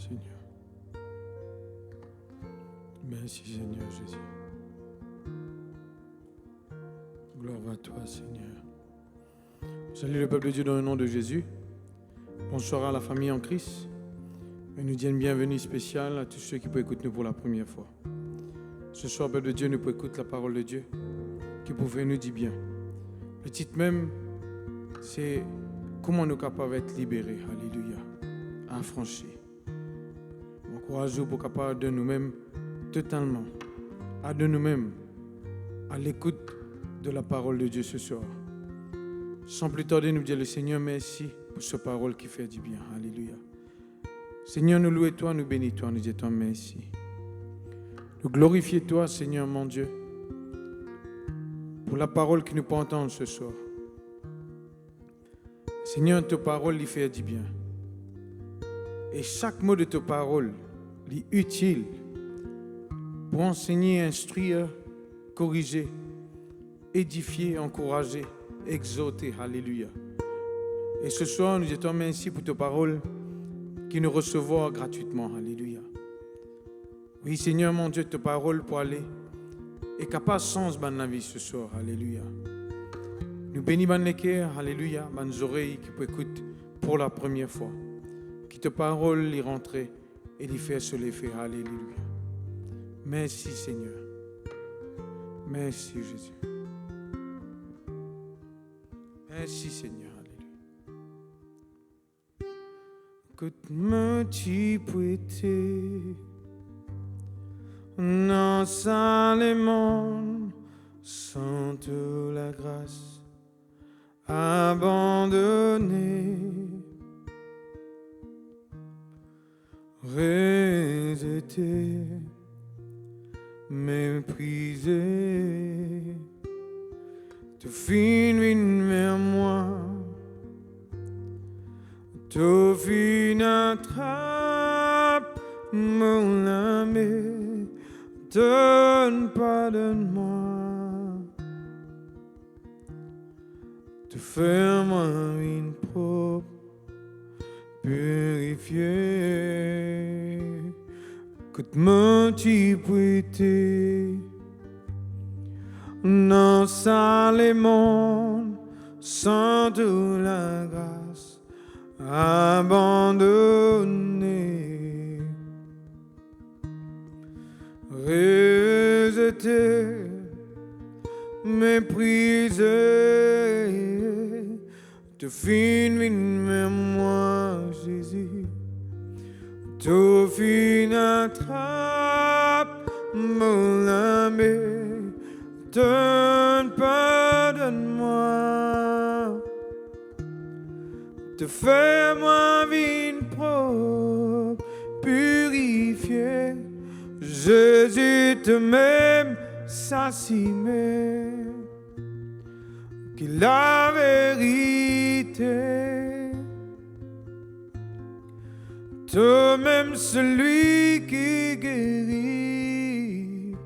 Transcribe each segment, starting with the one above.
Seigneur. Merci Seigneur Jésus. Gloire à toi Seigneur. Salut le peuple de Dieu dans le nom de Jésus. Bonsoir à la famille en Christ. Et nous disons une bienvenue spéciale à tous ceux qui peuvent écouter nous pour la première fois. Ce soir, peuple de Dieu, nous pouvons écouter la parole de Dieu qui pouvait nous dire bien. Le titre même, c'est comment nous sommes capables d'être libérés. Alléluia. Affranchis. Encourageons pour capable de nous-mêmes totalement, à de nous-mêmes, à l'écoute de la parole de Dieu ce soir. Sans plus tarder, nous dire le Seigneur merci pour cette parole qui fait du bien. Alléluia. Seigneur, nous louons toi, nous bénissons toi, nous disons toi merci. Nous glorifions toi, Seigneur mon Dieu, pour la parole que nous pouvons entendre ce soir. Seigneur, ta parole lui fait du bien. Et chaque mot de ta parole est utile pour enseigner, instruire, corriger, édifier, encourager, exhorter. Alléluia. Et ce soir, nous te merci pour ta parole qui nous recevra gratuitement. Alléluia. Oui, Seigneur mon Dieu, ta parole pour aller est capable de sens dans la vie ce soir. Alléluia. Nous bénissons les cœurs. Alléluia. Les oreilles qui peuvent écouter pour la première fois. Qui ta parole y rentrer et y faire se les faire. Alléluia. Merci Seigneur. Merci Jésus. Merci Seigneur. Écoute-moi, tu prêter non sans les mondes, sans toute la grâce abandonnée, rejeté, méprisé, tu finis vers moi. Tu finis attrape mon âme, pardonne-moi. Tu fais moi une propre, purifiée. Écoute-moi, tu prêter, non sans les mondes, sans toute la grâce. Abandonné, méprisé, te fin moi, Jésus. Te fin attrape mon âme, pardonne-moi. Te fais-moi vin propre, purifié. Jésus te m'aime, ça s'y met. Que la vérité, toi-même celui qui guérit,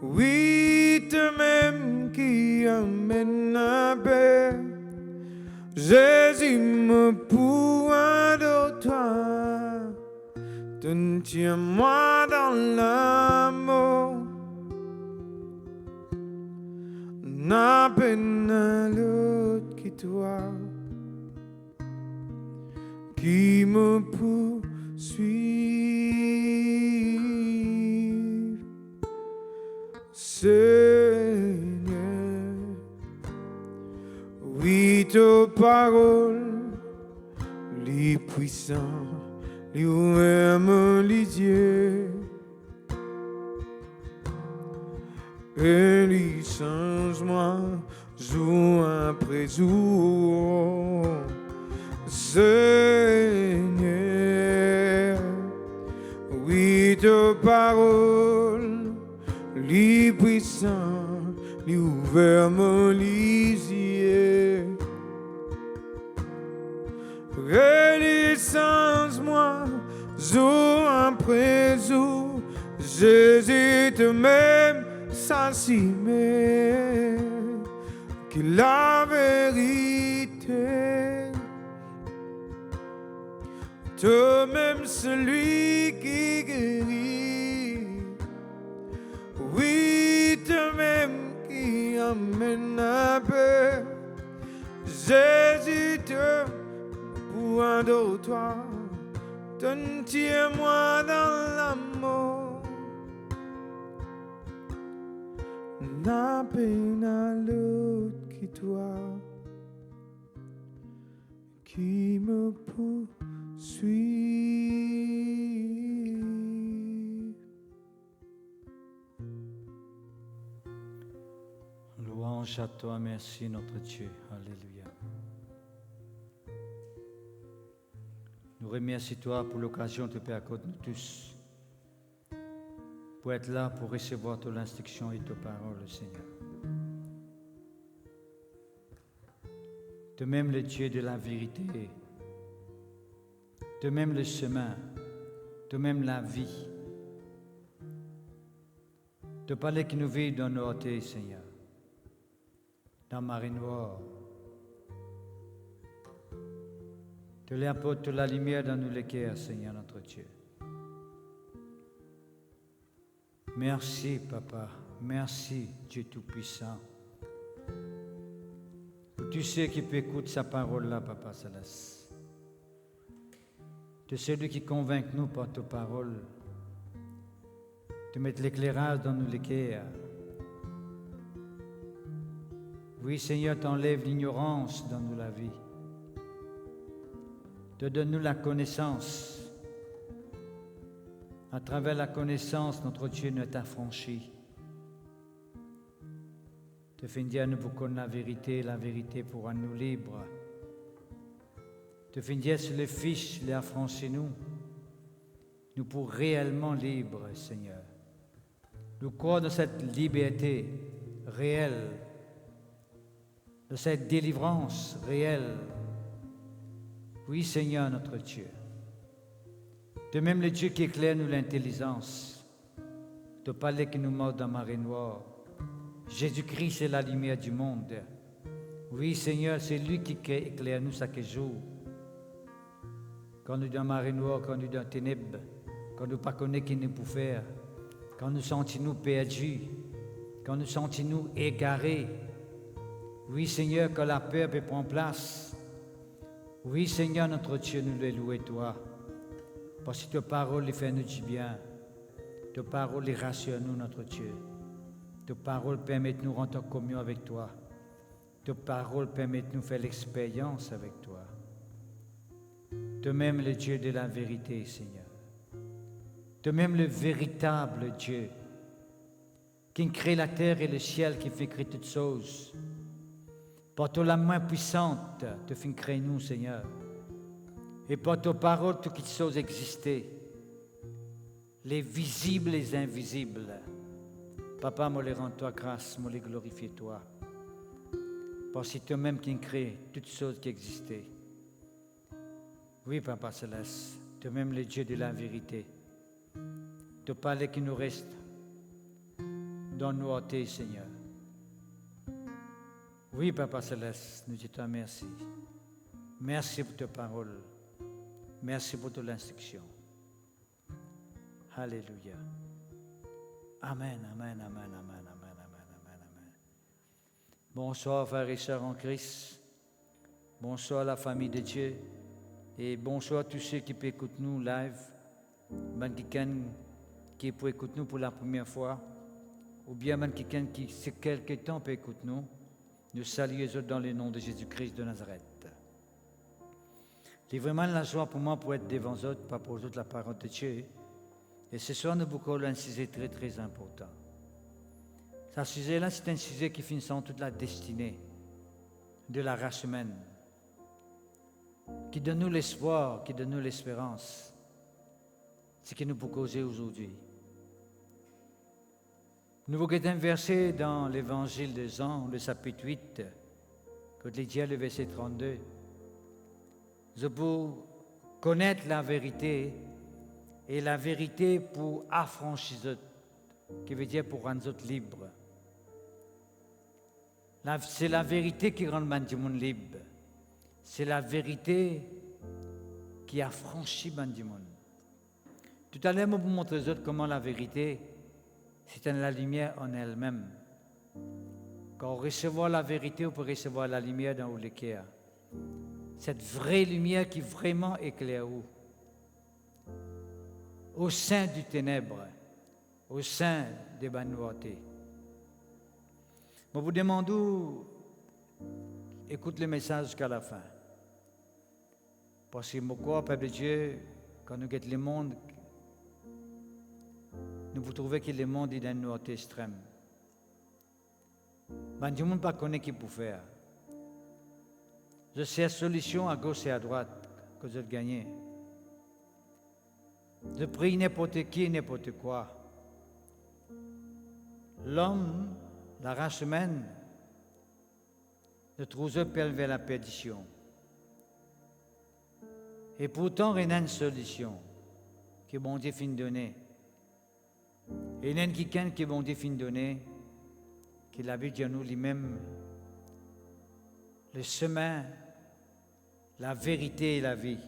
oui, toi-même qui amène la paix. Jésus me pourra de toi, tiens-moi dans l'amour, n'a peine à l'autre qui toi, qui me poursuit, Seigneur. Oui, ta parole, les puissants, les ouverts les yeux, et les changements, jour après jour, Seigneur. Oui, ta parole, les puissants, les ouverts les yeux, renaissance-moi, jour après jour, Jésus te m'aime, ça s'y met, que la vérité, toi-même celui qui guérit, oui, toi-même qui amène la paix, Jésus te pourra de toi, tiens-moi dans l'amour, n'a peine à l'autre qui toi, qui me poursuit. Louange à toi, merci notre Dieu. Alléluia. Nous remercions toi pour l'occasion de te accorder nous tous, pour être là, pour recevoir ton instruction et ta parole, Seigneur. De même le Dieu de la vérité, de même le chemin, de même la vie, de parler que nous vivons dans nos hôtels, Seigneur, dans Marée Noire, de l'apporter la lumière dans nos cœurs, Seigneur notre Dieu. Merci, Papa. Merci, Dieu Tout-Puissant. Pour tous ceux qui peuvent écouter sa parole-là, Papa Céleste. De celui qui convainc nous par ta parole, de mettre l'éclairage dans nos cœurs. Oui, Seigneur, t'enlève l'ignorance dans nous la vie. Te donne-nous la connaissance. À travers la connaissance, notre Dieu nous est affranchi. Te fais dire, nous vous connaissons la vérité pour rendre nous libres. Te fais dire, sur les fiches, les affranchis nous pour réellement libres, Seigneur. Nous croyons dans cette liberté réelle, de cette délivrance réelle. Oui, Seigneur, notre Dieu. De même le Dieu qui éclaire nous l'intelligence, de parler qui nous mord dans Marée Noire. Jésus-Christ est la lumière du monde. Oui, Seigneur, c'est lui qui éclaire nous chaque jour. Quand nous dans Marée Noire, quand nous dans ténèbres, quand nous ne connaissons qui nous peut faire, quand nous sentons-nous perdus, quand nous sentons-nous égarés. Oui, Seigneur, quand la peur peut prendre place. Oui, Seigneur, notre Dieu, nous le louons toi. Parce que ta parole fait nous du bien. Ta parole rassure nous, notre Dieu. Ta parole permet de nous rentrer en communion avec toi. Ta parole permet de nous faire l'expérience avec toi. Toi-même le Dieu de la vérité, Seigneur. Toi-même le véritable Dieu, qui crée la terre et le ciel, qui fait créer toutes choses. Par toi la main puissante, te fait créer nous, Seigneur. Et par ta parole, toutes les choses existaient. Les visibles, les invisibles. Papa, moi les rends toi grâce, moi les glorifie toi. Parce que c'est toi-même qui crée toutes choses qui existaient. Oui, Papa Céleste, toi-même le Dieu de la vérité. Tu parles qui nous reste dans nos hôtés, Seigneur. Oui, Papa Céleste, nous te remercions. Merci pour ta parole. Merci pour ton instruction. Alléluia. Amen, amen, amen, amen, amen, amen, amen, amen. Bonsoir, frères et sœurs en Christ. Bonsoir, la famille de Dieu. Et bonsoir à tous ceux qui peuvent écouter nous live. Même quelqu'un qui peut écouter nous pour la première fois. Ou bien même quelqu'un qui, c'est quelque temps, peut écouter nous. Nous saluons les autres dans le nom de Jésus-Christ de Nazareth. C'est vraiment la joie pour moi pour être devant vous autres, pas pour vous autres la parole de Dieu. Et ce soir, nous beaucoup un sujet très très important. Ce sujet-là, c'est un sujet qui finit sans toute la destinée de la race humaine, qui donne nous l'espoir, qui donne nous l'espérance. C'est ce que nous pouvons causer aujourd'hui. Nous voulons un verset dans l'évangile de Jean, le chapitre 8, quand il dit le verset 32. Je peux connaître la vérité, et la vérité pour affranchir, qui veut dire pour rendre libres. C'est la vérité qui rend le monde libre. C'est la vérité qui affranchit le monde. Tout à l'heure, je vais vous montrer comment la vérité, c'est la lumière en elle-même. Quand on reçoit la vérité, on peut recevoir la lumière dans le cœur. Cette vraie lumière qui vraiment éclaire où? Au sein du ténèbre, au sein des banouatés. Je vous demande, écoute le message jusqu'à la fin. Parce que pourquoi, peuple de Dieu, quand nous guettons le monde, nous vous trouvez que le monde est dans une nouveauté extrême. Ben, tout le monde ne connaît pas qui peut faire. Je sais la solution à gauche et à droite que vous avez gagné. Je prie n'importe qui, n'importe quoi. L'homme, la race humaine, ne trouve pas vers la perdition. Et pourtant, il y a une solution que bon Dieu finit de donner. Et il y a quelqu'un que bon Dieu finit de donner, qui l'a vu dire nous lui-même, le chemin, la vérité et la vie.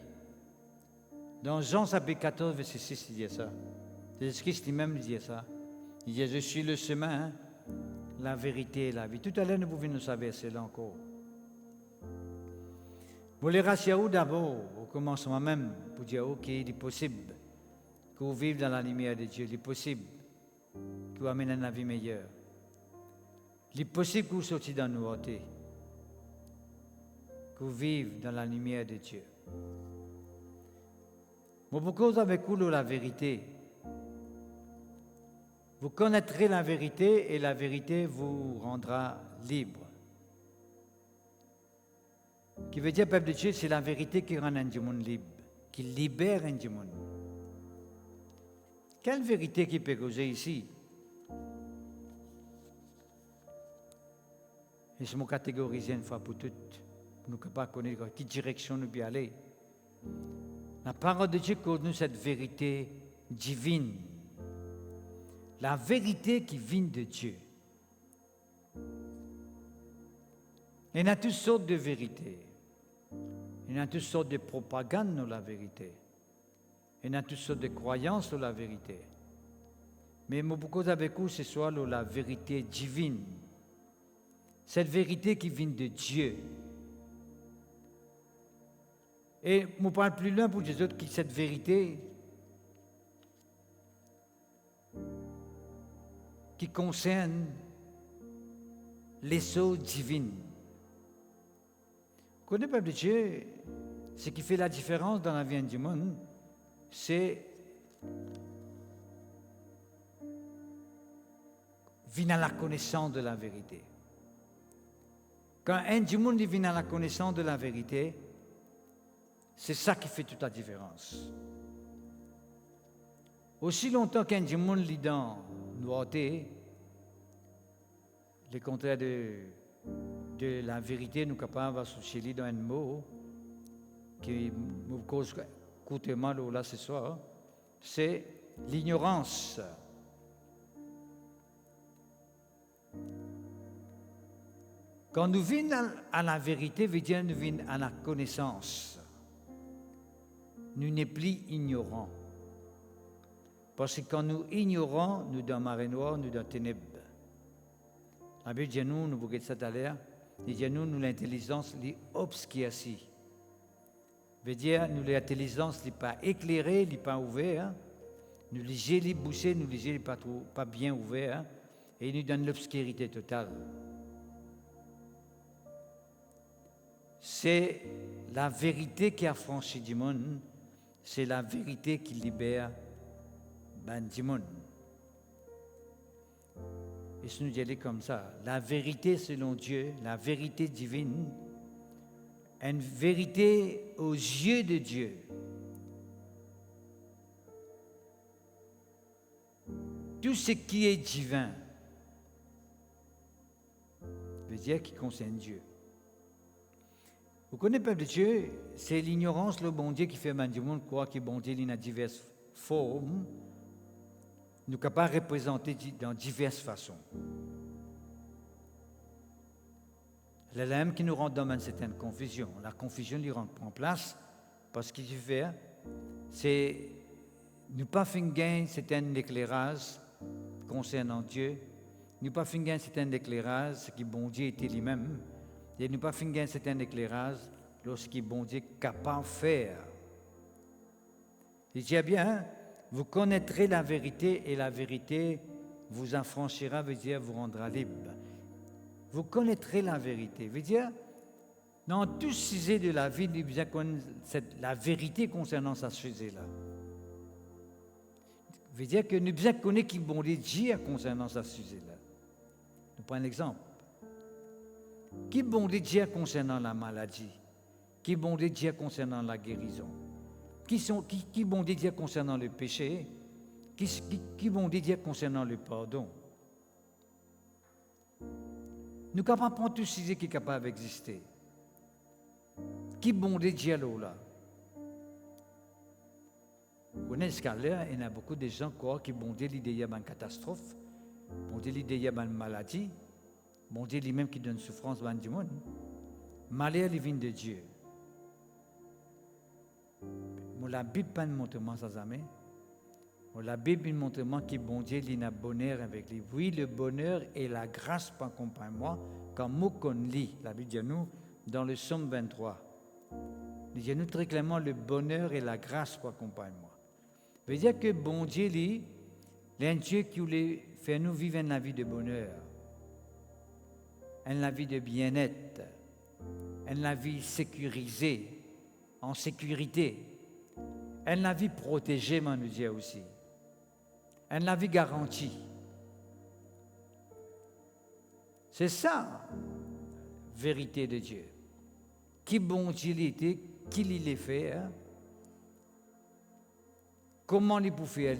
Dans Jean chapitre 14, verset 6, il dit ça. Jésus-Christ lui-même dit ça. Il dit, je suis le chemin, la vérité et la vie. Tout à l'heure, nous pouvons nous savoir cela encore. Vous les rassurez d'abord, au commencement même, pour dire, ok, il est possible que vous viviez dans la lumière de Dieu. Il est possible que vous amènez une vie meilleure. Il est possible que vous sortiez dans la nouveauté. Que vous vivez dans la lumière de Dieu. Mais pour cause avec vous la vérité. Vous connaîtrez la vérité et la vérité vous rendra libre. Qui veut dire, peuple de Dieu, c'est la vérité qui rend un monde libre, qui libère un monde. Quelle vérité qui peut causer ici? Et je me catégorise une fois pour toutes, pour nous ne pas connaître dans quelle direction nous pouvons aller. La parole de Dieu cause nous cette vérité divine. La vérité qui vient de Dieu. Il y a toutes sortes de vérités. Il y a toutes sortes de propagandes dans la vérité. Il y a toutes sortes de croyances sur la vérité. Mais beaucoup avec vous, ce soir, la vérité divine. Cette vérité qui vient de Dieu. Et je ne parle plus loin pour les autres qui cette vérité qui concerne l'essor divine. Vous connaissez le peuple de Dieu, ce qui fait la différence dans la vie du monde, c'est vient à la connaissance de la vérité. Quand un du monde vient à la connaissance de la vérité, c'est ça qui fait toute la différence. Aussi longtemps qu'un du monde lit dans noirté, le contraire de la vérité, nous sommes capables d'associer dans un mot qui nous cause coûte mal là ce soir, c'est l'ignorance. Quand nous venons à la vérité, veut dire nous venons à la connaissance. Nous n'est plus ignorants. Parce que quand nous ignorons, nous dans marée noire, nous dans ténèbres. La Bible dit nous regardons ça tout à l'heure, il dit nous l'intelligence est obscurcie. Veut dire nous l'intelligence n'est pas éclairée, n'est pas ouverte. Nous lisons les bouchées, nous lisons pas bien ouvert, et nous donne l'obscurité totale. C'est la vérité qui a franchi du monde, c'est la vérité qui libère du monde. Et si nous disons comme ça, la vérité selon Dieu, la vérité divine, une vérité aux yeux de Dieu. Tout ce qui est divin veut dire qui concerne Dieu. Vous connaissez le peuple de Dieu, c'est l'ignorance, le bon Dieu qui fait du monde croire que bon Dieu il a diverses formes, nous sommes capables de représenter dans diverses façons. C'est l'âme qui nous rend dans une certaine confusion. La confusion lui rend en place parce qu'il fait, c'est nous pas finir un certain éclairage concernant Dieu, nous pas finir un certain éclairage qui bon Dieu était lui-même. Et nous pas finir un certain éclairage lorsqu'il bon Dieu est capable de faire. Il dit bien, vous connaîtrez la vérité et la vérité vous affranchira, veut dire vous rendra libre. Vous connaîtrez la vérité, veut dire dans tout sujet de la vie, nous devons connaître la vérité concernant ce sujet-là. Veut dire que nous devons connaître qui bon Dieu concernant ce sujet-là. Nous prenons un exemple. Qui bon Dieu concernant la maladie? Qui bon Dieu concernant la guérison? Qui bon Dieu concernant le péché? Qui bon Dieu concernant le pardon? Nous sommes capables de prendre tout ce qui est capable d'exister. Qui bon Dieu là? Vous connaissez ce cas-là, il y a beaucoup de gens qui bon Dieu l'idée il y a une catastrophe, bon Dieu l'idée il y a une maladie. Bon Dieu lui-même qui donne souffrance dans du monde. Malheur vient de Dieu. La Bible pas montre ça jamais. La Bible montre que bon Dieu il a bonheur avec lui. Oui, le bonheur et la grâce accompagnent moi quand moi qu'on lit. La Bible dit nous dans le Psaume 23. Il dit nous très clairement le bonheur et la grâce accompagnent moi. Ça veut dire que bon Dieu lui, c'est un Dieu qui voulait faire nous vivre une vie de bonheur. Une vie de bien-être, une vie sécurisée, en sécurité, une vie protégée, on nous dit aussi, une vie garantie. C'est ça, vérité de Dieu. Qui bon Dieu il était, qui il est fait, hein? Comment il peut faire,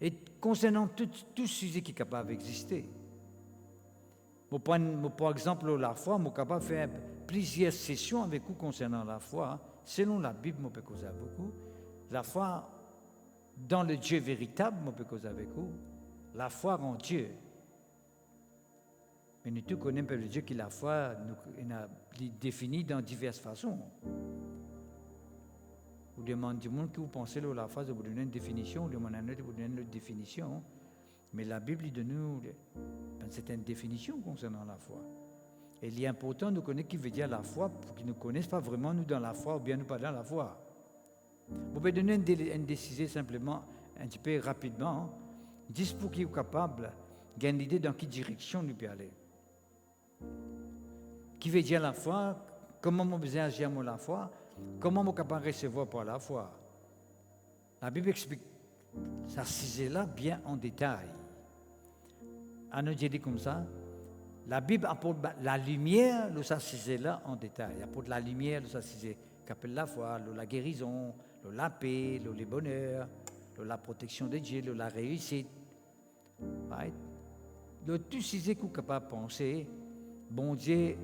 et concernant tout sujet qui est capable d'exister. Par exemple, la foi, je suis capable de faire plusieurs sessions avec vous concernant la foi. Selon la Bible, je peux causer avec vous. La foi dans le Dieu véritable, je peux causer avec vous. La foi en Dieu. Mais nous tous connaissons le Dieu qui la foi, nous a défini dans diverses façons. Vous demandez du monde que vous pensez de la foi, vous donnez une définition, vous demandez à un autre, vous donnez une autre définition. Mais la Bible donne nous une définition concernant la foi. Et il est important de connaître qui veut dire la foi pour qu'ils ne connaissent pas vraiment nous dans la foi ou bien nous pas dans la foi. Vous pouvez donner une décision simplement, un petit peu rapidement, juste pour qu'ils soient capables gagne l'idée dans quelle direction nous peut aller. Qui veut dire la foi, comment on besoin agir la foi, comment on est capable de recevoir par la foi. La Bible explique ça là bien en détail. À nous dire comme ça, la Bible apporte la lumière, le ça là en détail. Elle apporte la lumière, le ça qu'appelle la foi, la guérison, la paix, le bonheur, la protection de Dieu, la réussite. Right? Le tout c'est qu'on est capable de penser, bon Dieu,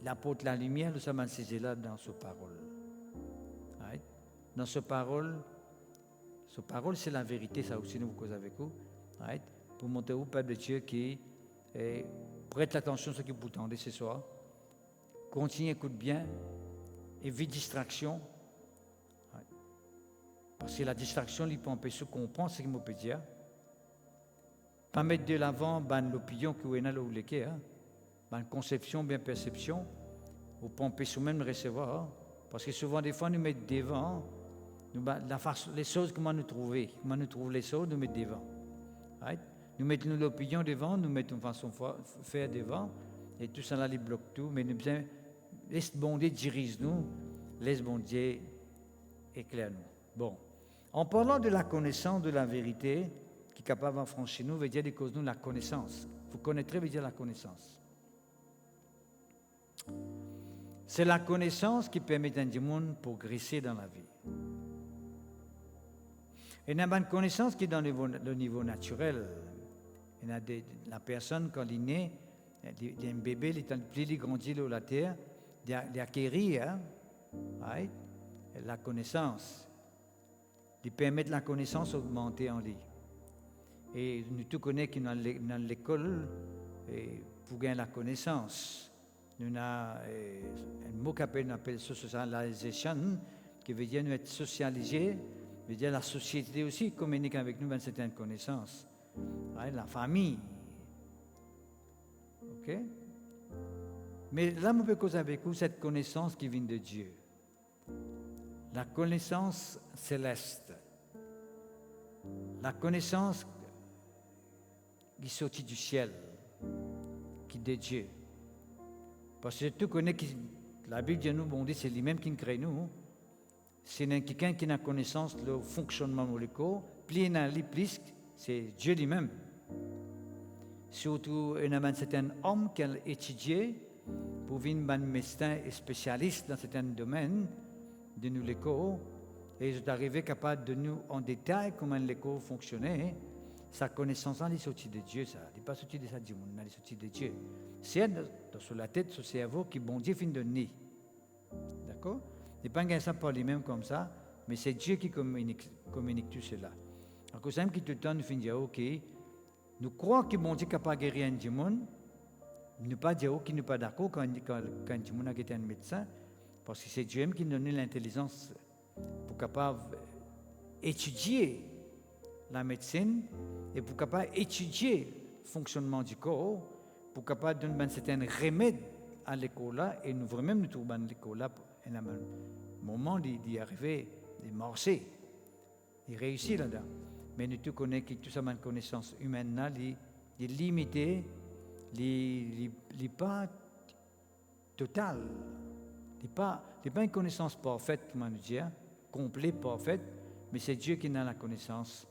il apporte la lumière, le ça là dans sa parole. Right? Dans sa parole, c'est la vérité, ça aussi nous vous cause avec vous. Right? Pour montrer au peuple de Dieu qui prête attention à ce que vous entendez ce soir. Continue, écoute bien, évite distraction. Right? Parce que la distraction, il peut empêcher de comprendre ce qu'il me peut dire. Pas mettre de l'avant l'opinion que vous avez là où les conception, bien perception, ou pas empêcher même de recevoir. Parce que souvent, des fois, nous mettons devant. Les choses, comment nous trouver, comment nous trouvons les choses, nous mettons devant. Right? Nous mettons l'opinion devant, nous mettons façon faire devant, et tout ça là, les bloque tout, mais nous besoin, laisse bon Dieu dirige nous, laisse bon Dieu éclaire nous. Bon, en parlant de la connaissance de la vérité, qui est capable d'affranchir nous, veut dire des causes nous la connaissance. Vous connaîtrez veut dire la connaissance. C'est la connaissance qui permet à un monde de progresser dans la vie. Il y a une connaissance qui est dans le niveau naturel. Il y a la personne, quand il est né, il y a un bébé, il grandit sur la terre, il acquérir right, la connaissance. Il permet de la connaissance augmenter en lui. Et nous tous connaissons que dans l'école, pour gagner la connaissance, nous avons un mot qu'on appelle socialisation, qui veut dire nous être socialisés. Veut dire la société aussi communique avec nous une certaine connaissance. La famille. OK? Mais là, je peux causer avec vous cette connaissance qui vient de Dieu. La connaissance céleste. La connaissance qui sortit du ciel, qui est de Dieu. Parce que tu connais que la Bible dit nous, bon Dieu, c'est lui-même qui nous crée nous. C'est quelqu'un qui a connaissance du fonctionnement moléculaire, plus, c'est Dieu lui-même. Surtout, il y a un certain homme qui a étudié pour devenir un médecin et spécialiste dans certains domaines de nous l'écho, et il est arrivé capable de nous en détail comment l'écho fonctionnait. Sa connaissance, elle est sortie de Dieu, ça. Elle n'est pas sortie de ça, elle est sortie de Dieu. C'est dans la tête, sur le cerveau, qui bon Dieu fin de nez. D'accord? Ce n'est pas un ça par lui-même comme ça, mais c'est Dieu qui communique tout cela. Alors, c'est qui tout le temps nous fait dire, OK, nous croyons que bon Dieu est capable de guérir un monde, ne pas dire qu'il n'est pas d'accord quand un monde a été un médecin, parce que c'est Dieu qui nous donne l'intelligence pour capable étudier la médecine et pour capable étudier le fonctionnement du corps, pour capable donner un certain remède à l'école là, et nous vraiment nous trouvons dans l'école là. Et à un moment d'y arriver, de marcher, de réussir là-dedans. Mais nous tous connaissons que toute cette connaissance humaine là, est limitée, n'est pas totale, n'est pas une connaissance parfaite, comment nous dire, complète, parfaite, mais c'est Dieu qui a la connaissance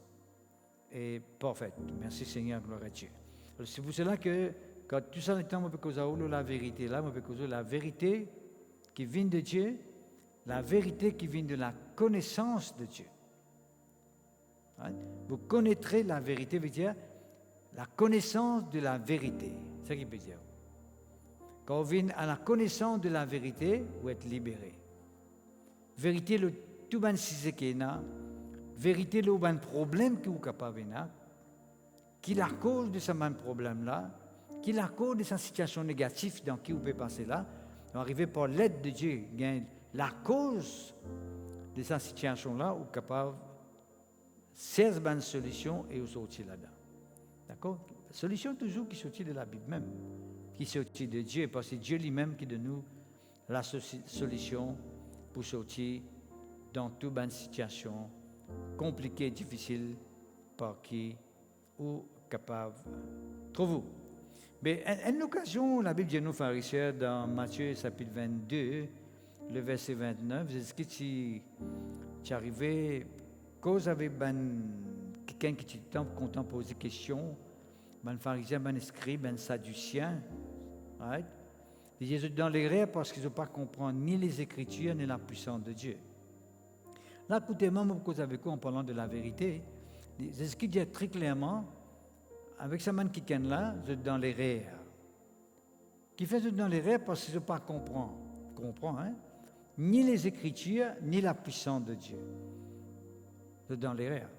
parfaite. Merci Seigneur, gloire à Dieu. Alors, c'est pour cela que quand tout ça le temps, on peut causer la vérité là, on peut causer la vérité qui vient de Dieu, la vérité qui vient de la connaissance de Dieu. Hein? Vous connaîtrez la vérité, veut dire la connaissance de la vérité. C'est ce qu'il veut dire. Quand on vient à la connaissance de la vérité, vous êtes libéré. Vérité, le tout ban si qui est là, vérité, le ban problème que vous êtes capable de faire, qui est la cause de ce problème là, qui est la cause de cette situation négative dans qui vous pouvez passer là. Arriver par l'aide de Dieu, la cause de cette situation-là, ou capable de faire une solution et vous sortir là-dedans. D'accord? La solution toujours qui sortit de la Bible même, qui sortit de Dieu, parce que c'est Dieu lui-même qui donne nous la solution pour sortir dans toute une situation compliquée, difficile, par qui ou capable. Trouve-vous. Mais à une occasion, la Bible dit nous pharisiens dans Matthieu chapitre 22, le verset 29, c'est que tu arrivé, cause avec quelqu'un qui était content de poser des questions, ben pharisien, ben scribe, ben sadducien, right? Et Jésus dans les rêves parce qu'ils n'ont pas compris ni les Écritures ni la puissance de Dieu. Là, écoutez-moi, vous cause avec vous en parlant de la vérité. C'est ce qui dit très clairement, avec ce man qui est là, vous êtes dans les rêves. Qui fait dans les rêves parce qu'ils n'ont pas compris, hein? Ni les Écritures ni la puissance de Dieu. Vous êtes dans les rêves.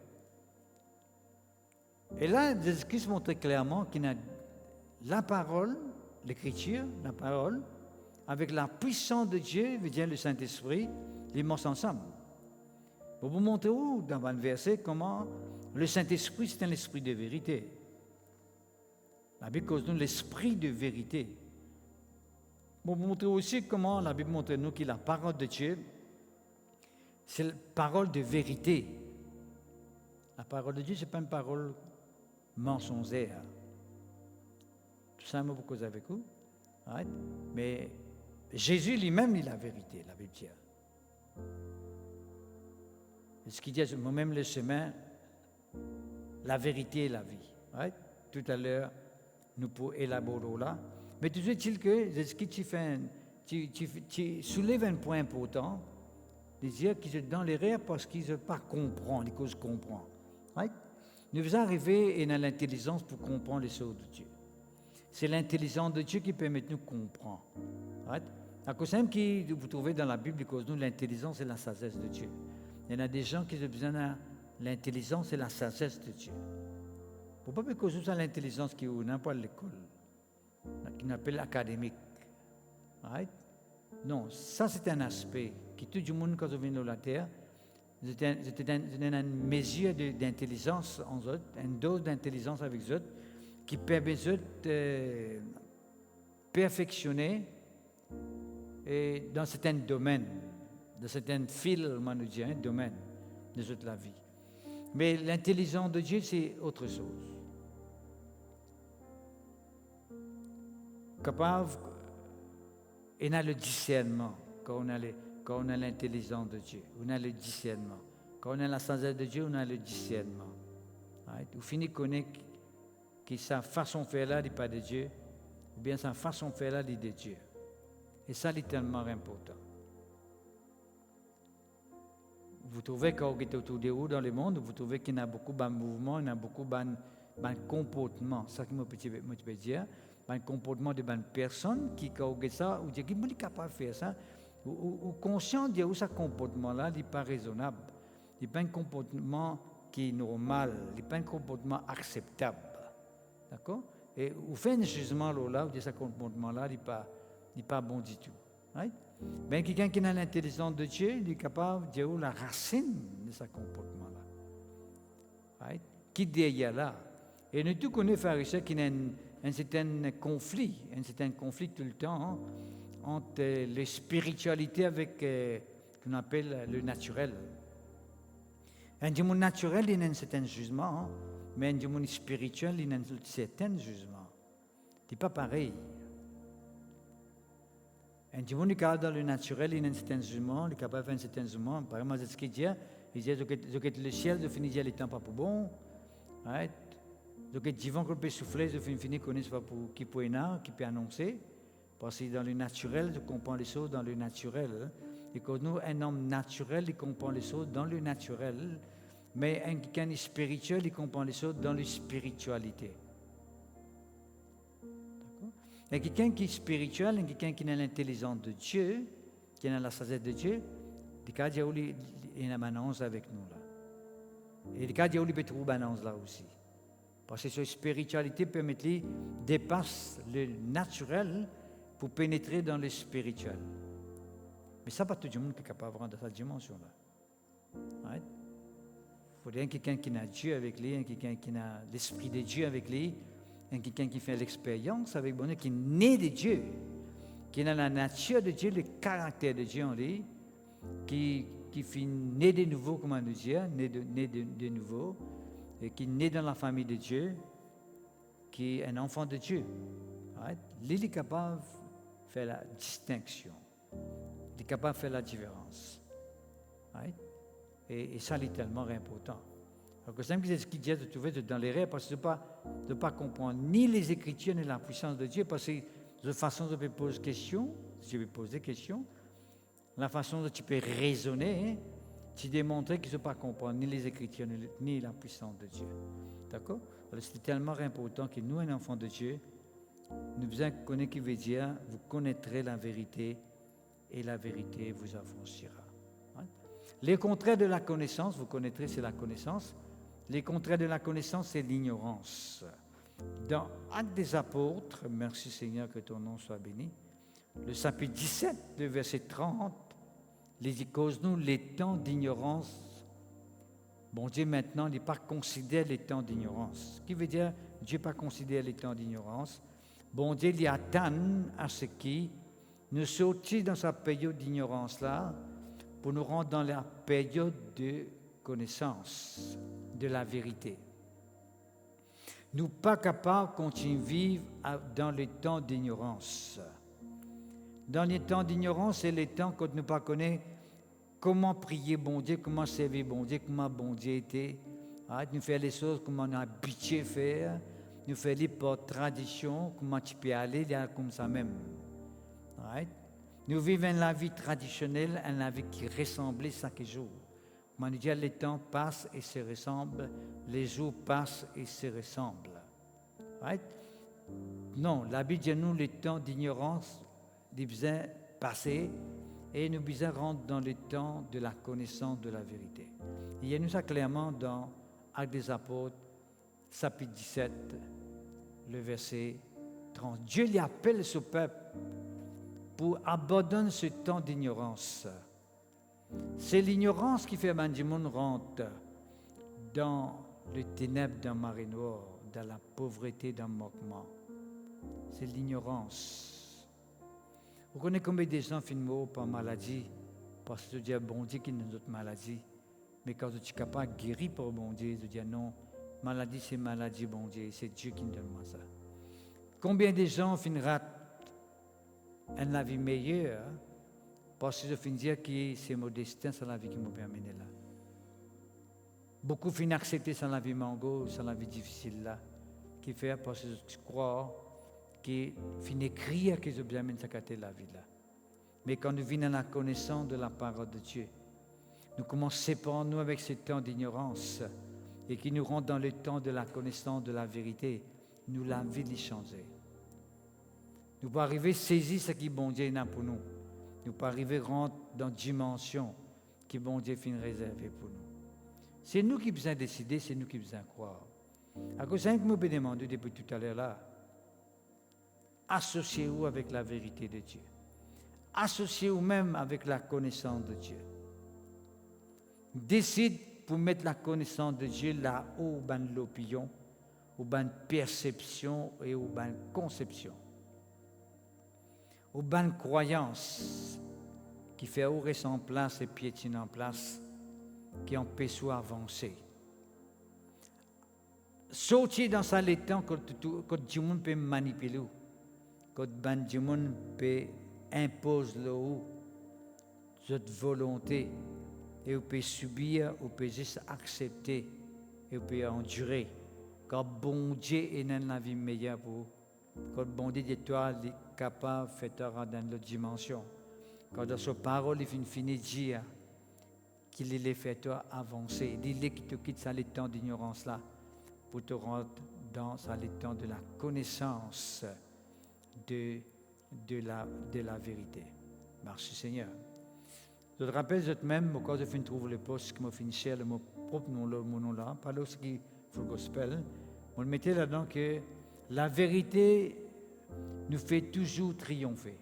Et là, Jésus-Christ montre clairement qu'il a la parole, l'Écriture, la parole, avec la puissance de Dieu, veut dire le Saint-Esprit, ils marchent ensemble. Pour vous montrer où, dans un verset, comment le Saint-Esprit, c'est un esprit de vérité. La Bible cause nous l'esprit de vérité. Pour vous montrer aussi comment la Bible montre nous que la parole de Dieu, c'est la parole de vérité. La parole de Dieu, ce n'est pas une parole mensongère. Tout ça, moi, vous cause avec vous. Right? Mais Jésus lui-même, il a la vérité, la Bible dit. Ce qu'il dit, moi-même le chemin, la vérité et la vie. Right? Tout à l'heure, nous pouvons élaborer là. Mais toujours est-il que ce que tu soulèves un point important, de dire qu'ils sont dans les rêves parce qu'ils ne pas comprennent, les causes comprennent. Right? Nous faisons arriver à l'intelligence pour comprendre les choses de Dieu. C'est l'intelligence de Dieu qui permet de nous comprendre. Right? À cause même que vous trouvez dans la Bible, cause nous l'intelligence et la sagesse de Dieu. Il y en a des gens qui ont besoin de l'intelligence et la sagesse de Dieu. Pourquoi pas cause ça l'intelligence qui n'a pas l'école, qui appelle académique. Right? Non, ça c'est un aspect qui tout le monde quand on vient de la terre, c'est une mesure d'intelligence en eux, une dose d'intelligence avec eux qui permet de perfectionner et dans certains domaines, dans certains fils, domaines de la vie. Mais l'intelligence de Dieu, c'est autre chose. Capable, on a le discernement quand on a l'intelligence de Dieu. On a le discernement. Quand on a la sagesse de Dieu, on a le discernement. Right? Vous finissez de connaître que sa façon de faire là n'est pas de Dieu, ou bien sa façon de faire là est de Dieu. Et ça, c'est tellement important. Vous trouvez quand vous êtes autour de vous dans le monde, vous trouvez qu'il y a beaucoup de mouvements, il y a beaucoup de comportements. C'est ça que je peux dire. Un comportement de bonnes personnes qui, quand vous êtes ça, vous dites qu'il est capable de faire ça, ou conscient de où ce comportement-là n'est pas raisonnable. Il n'est pas un comportement qui est normal, il n'est pas un comportement acceptable. D'accord? Et vous faites un jugement là, vous dites que ce comportement-là n'est pas bon du tout. Right? Ben, quelqu'un qui a l'intelligence de Dieu, il est capable de dire la racine de ce comportement-là. Right? Qui derrière là? Et nous tous connaissons pharisiens qui ont un certain conflit tout le temps entre la spiritualité avec ce qu'on appelle le naturel. Un démon naturel, il a un certain jugement, mais un démon spirituel, il a un certain jugement. Ce n'est pas pareil. Un démon qui est dans le naturel, il a un certain jugement, il est capable de faire un certain jugement. Par exemple, c'est ce qu'il dit. Il dit que le ciel, je finis de dire, le temps pas pour bon. Right? Donc, les divins qu'on peut souffler, je finis de connaître qui peut annoncer. Parce que dans le naturel, je comprends les choses dans le naturel. Et que nous, un homme naturel, il comprend les choses dans le naturel. Mais quelqu'un qui est spirituel, il comprend les choses dans la spiritualité. D'accord? Et quelqu'un qui est spirituel, et quelqu'un qui a l'intelligence de Dieu, qui a la sagesse de Dieu, il y a une balance avec nous là. Et il y a une balance là aussi. Parce que cette spiritualité permet de dépasser le naturel pour pénétrer dans le spirituel. Mais ça, pas tout le monde qui est capable de rendre cette dimension-là. Right? Il faut quelqu'un qui a Dieu avec lui, quelqu'un qui a l'esprit de Dieu avec lui, quelqu'un qui fait l'expérience avec bonheur, qui est né de Dieu, qui a la nature de Dieu, le caractère de Dieu en lui, qui fait né de nouveau, comment nous dire, né de nouveau, et qui est né dans la famille de Dieu, qui est un enfant de Dieu. Right? Il est capable de faire la distinction. Il est capable de faire la différence. Right? Et ça, c'est tellement important. Donc, c'est ce qui dit de trouver dans les rêves, parce que de ne pas comprendre ni les Écritures, ni la puissance de Dieu, parce que de façon dont tu peux poser des questions, si tu peux poser des questions, la façon dont tu peux raisonner, hein, tu démontres qu'ils ne pas comprendre ni les Écritures, ni la puissance de Dieu. D'accord? Alors, c'est tellement important que nous, un enfant de Dieu, nous devons connaître ce qui veut dire, vous connaîtrez la vérité, et la vérité vous affranchira. Hein? Les contraires de la connaissance, vous connaîtrez, c'est la connaissance. Les contraires de la connaissance, c'est l'ignorance. Dans Actes des Apôtres, merci Seigneur, que ton nom soit béni, le chapitre 17, le verset 30, les dit, cause-nous les temps d'ignorance. Bon Dieu, maintenant, il n'est pas considéré les temps d'ignorance. Ce qui veut dire, Dieu n'a pas considéré les temps d'ignorance. Bon Dieu, il attend à ce qui nous sortit dans sa période d'ignorance-là pour nous rendre dans la période de connaissance de la vérité. Nous ne sommes pas capables de continuer à vivre dans les temps d'ignorance. Dans les temps d'ignorance, c'est les temps quand nous ne connaissons pas comment prier bon Dieu, comment servir bon Dieu, comment bon Dieu était. Nous faisons les choses comme on a habitué à faire. Nous faisons les par tradition, comment tu peux aller comme ça même. Nous vivons la vie traditionnelle, une vie qui ressemble chaque jour. Comment nous dit, les temps passent et se ressemblent, les jours passent et se ressemblent. Non, la Bible dit nous, les temps d'ignorance, ils besoin passer et nous besoin rentrer dans les temps de la connaissance de la vérité. Il y a nous ça clairement dans Actes des Apôtres, chapitre 17, le verset 30. Dieu lui appelle ce peuple pour abandonner ce temps d'ignorance. C'est l'ignorance qui fait que du monde rentre dans les ténèbres d'un marée noir, dans la pauvreté d'un moquement. C'est l'ignorance. Vous connaissez combien de gens finissent par maladie, parce que Dieu bon Dieu qui nous donne notre maladie. Mais quand tu es capable de guérir par bon Dieu, tu dis non, maladie c'est maladie, bon Dieu, c'est Dieu qui nous donne ça. Combien de gens finissent une vie meilleure parce que je finis dire que c'est mon destin, c'est la vie qui m'a amené là. Beaucoup finissent accepter sans la vie mango, sans la vie difficile là, qui fait parce que je crois qui finit crier que je bien ça la vie là. Mais quand nous venons à la connaissance de la parole de Dieu, nous commençons à séparer nous avec ce temps d'ignorance et qui nous rentre dans le temps de la connaissance de la vérité, nous la vie de changer. Nous pouvons arriver à saisir ce qui bon Dieu a pour nous. Nous pouvons arriver à rentrer dans une dimension qui bon Dieu finit réservée pour nous. C'est nous qui devons décider, c'est nous qui devons croire. À cause de ce que je me demande depuis tout à l'heure là, associez-vous avec la vérité de Dieu. Associez-vous même avec la connaissance de Dieu. Décide pour mettre la connaissance de Dieu là où ben l'opinion, où ben perception et où ben conception. Où ben croyance qui fait ouvrir en place et piétiner en place, qui empêche avancer. Sortir dans ça les temps quand tout le monde peut manipuler, quand ben tout le monde peut imposer cette volonté, et vous pouvez subir, vous pouvez juste accepter, et vous pouvez endurer. Quand bon Dieu est dans la vie meilleure pour vous, quand bon Dieu de toi est capable de faire dans l'autre dimension, quand dans sa parole il finit de dire qu'il les fait toi avancer, il est qui te quitte ça les temps d'ignorance là, pour te rendre dans ça les temps de la connaissance de la vérité. Merci Seigneur. Je te rappelle même, quand je finis de trouver le poste que je finis cher, le mot propre mon nom là, pas là ce qui faut le gospel, on le mettait là-dedans que la vérité nous fait toujours triompher.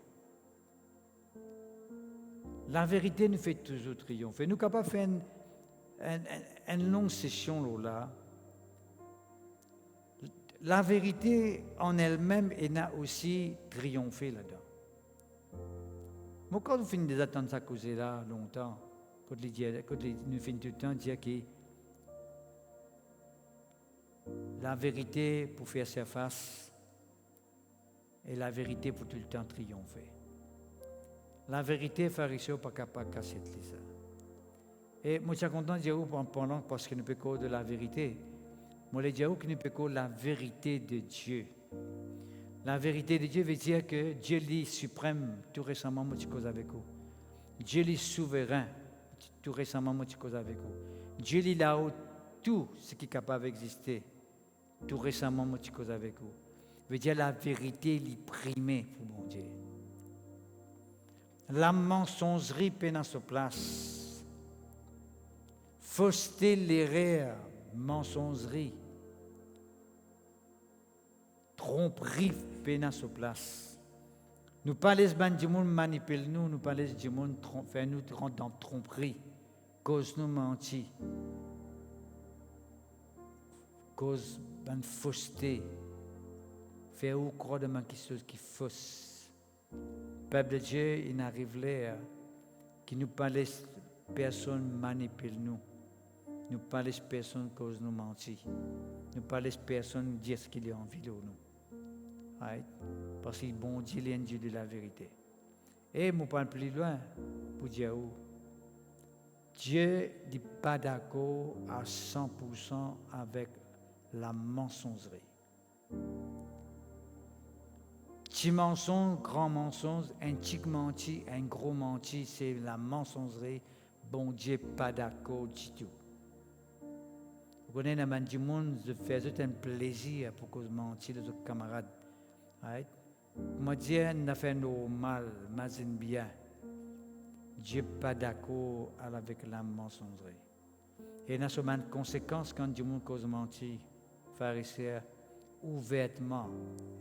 La vérité nous fait toujours triompher. Nous sommes capables de faire une longue session là. La vérité en elle-même a aussi triomphé là-dedans. Moi, quand nous finissons d'attendre ça causer là longtemps, quand nous finissons tout le temps dire que la vérité pour faire surface et la vérité pour tout le temps triompher. La vérité, pharisien, pas capable de casser ça. Et moi, je suis content de dire pendant parce que nous pécons de la vérité. Moi, je dis que nous pécons la vérité de Dieu. La vérité de Dieu veut dire que Dieu est suprême. Tout récemment, moi, je cause avec vous. Dieu est souverain. Tout récemment, moi, je cause avec vous. Dieu est là-haut, tout ce qui est capable d'exister. Tout récemment, moi, je cause avec vous. Veut dire la vérité est primée pour mon Dieu. La mensongerie peine à sa place. Fausseté, l'erreur, mensongerie. Tromperie peine à sa place. Nous pas laisser du monde manipuler nous, nous pas laisser du monde faire nous rentrer dans tromperie, cause nous mentir, cause d'une fausseté, faire ou croire de quelque chose qui fausse. Peuple de Dieu, il n'arrive là qui nous pas laisse personne manipuler nous, nous pas laisse personne cause nous mentir, nous pas laisse personne dire ce qu'il a envie de nous. Right? Parce que bon Dieu est un Dieu de la vérité. Et je ne parle plus loin pour dire où Dieu n'est pas d'accord à 100% avec la mensongerie. Petit mensonge, grand mensonge, un petit menti, un gros menti, c'est la mensongerie. Bon Dieu n'est pas d'accord du tout. Vous connaissez, dans le monde, je fais un plaisir pour que je mentis les autres camarades. Right? Moi, Dieu n'a fait normal, mais bien. Dieu n'est pas d'accord avec la mensongerie. Et il y a souvent une conséquence quand Dieu cause mentir, pharisien, ouvertement,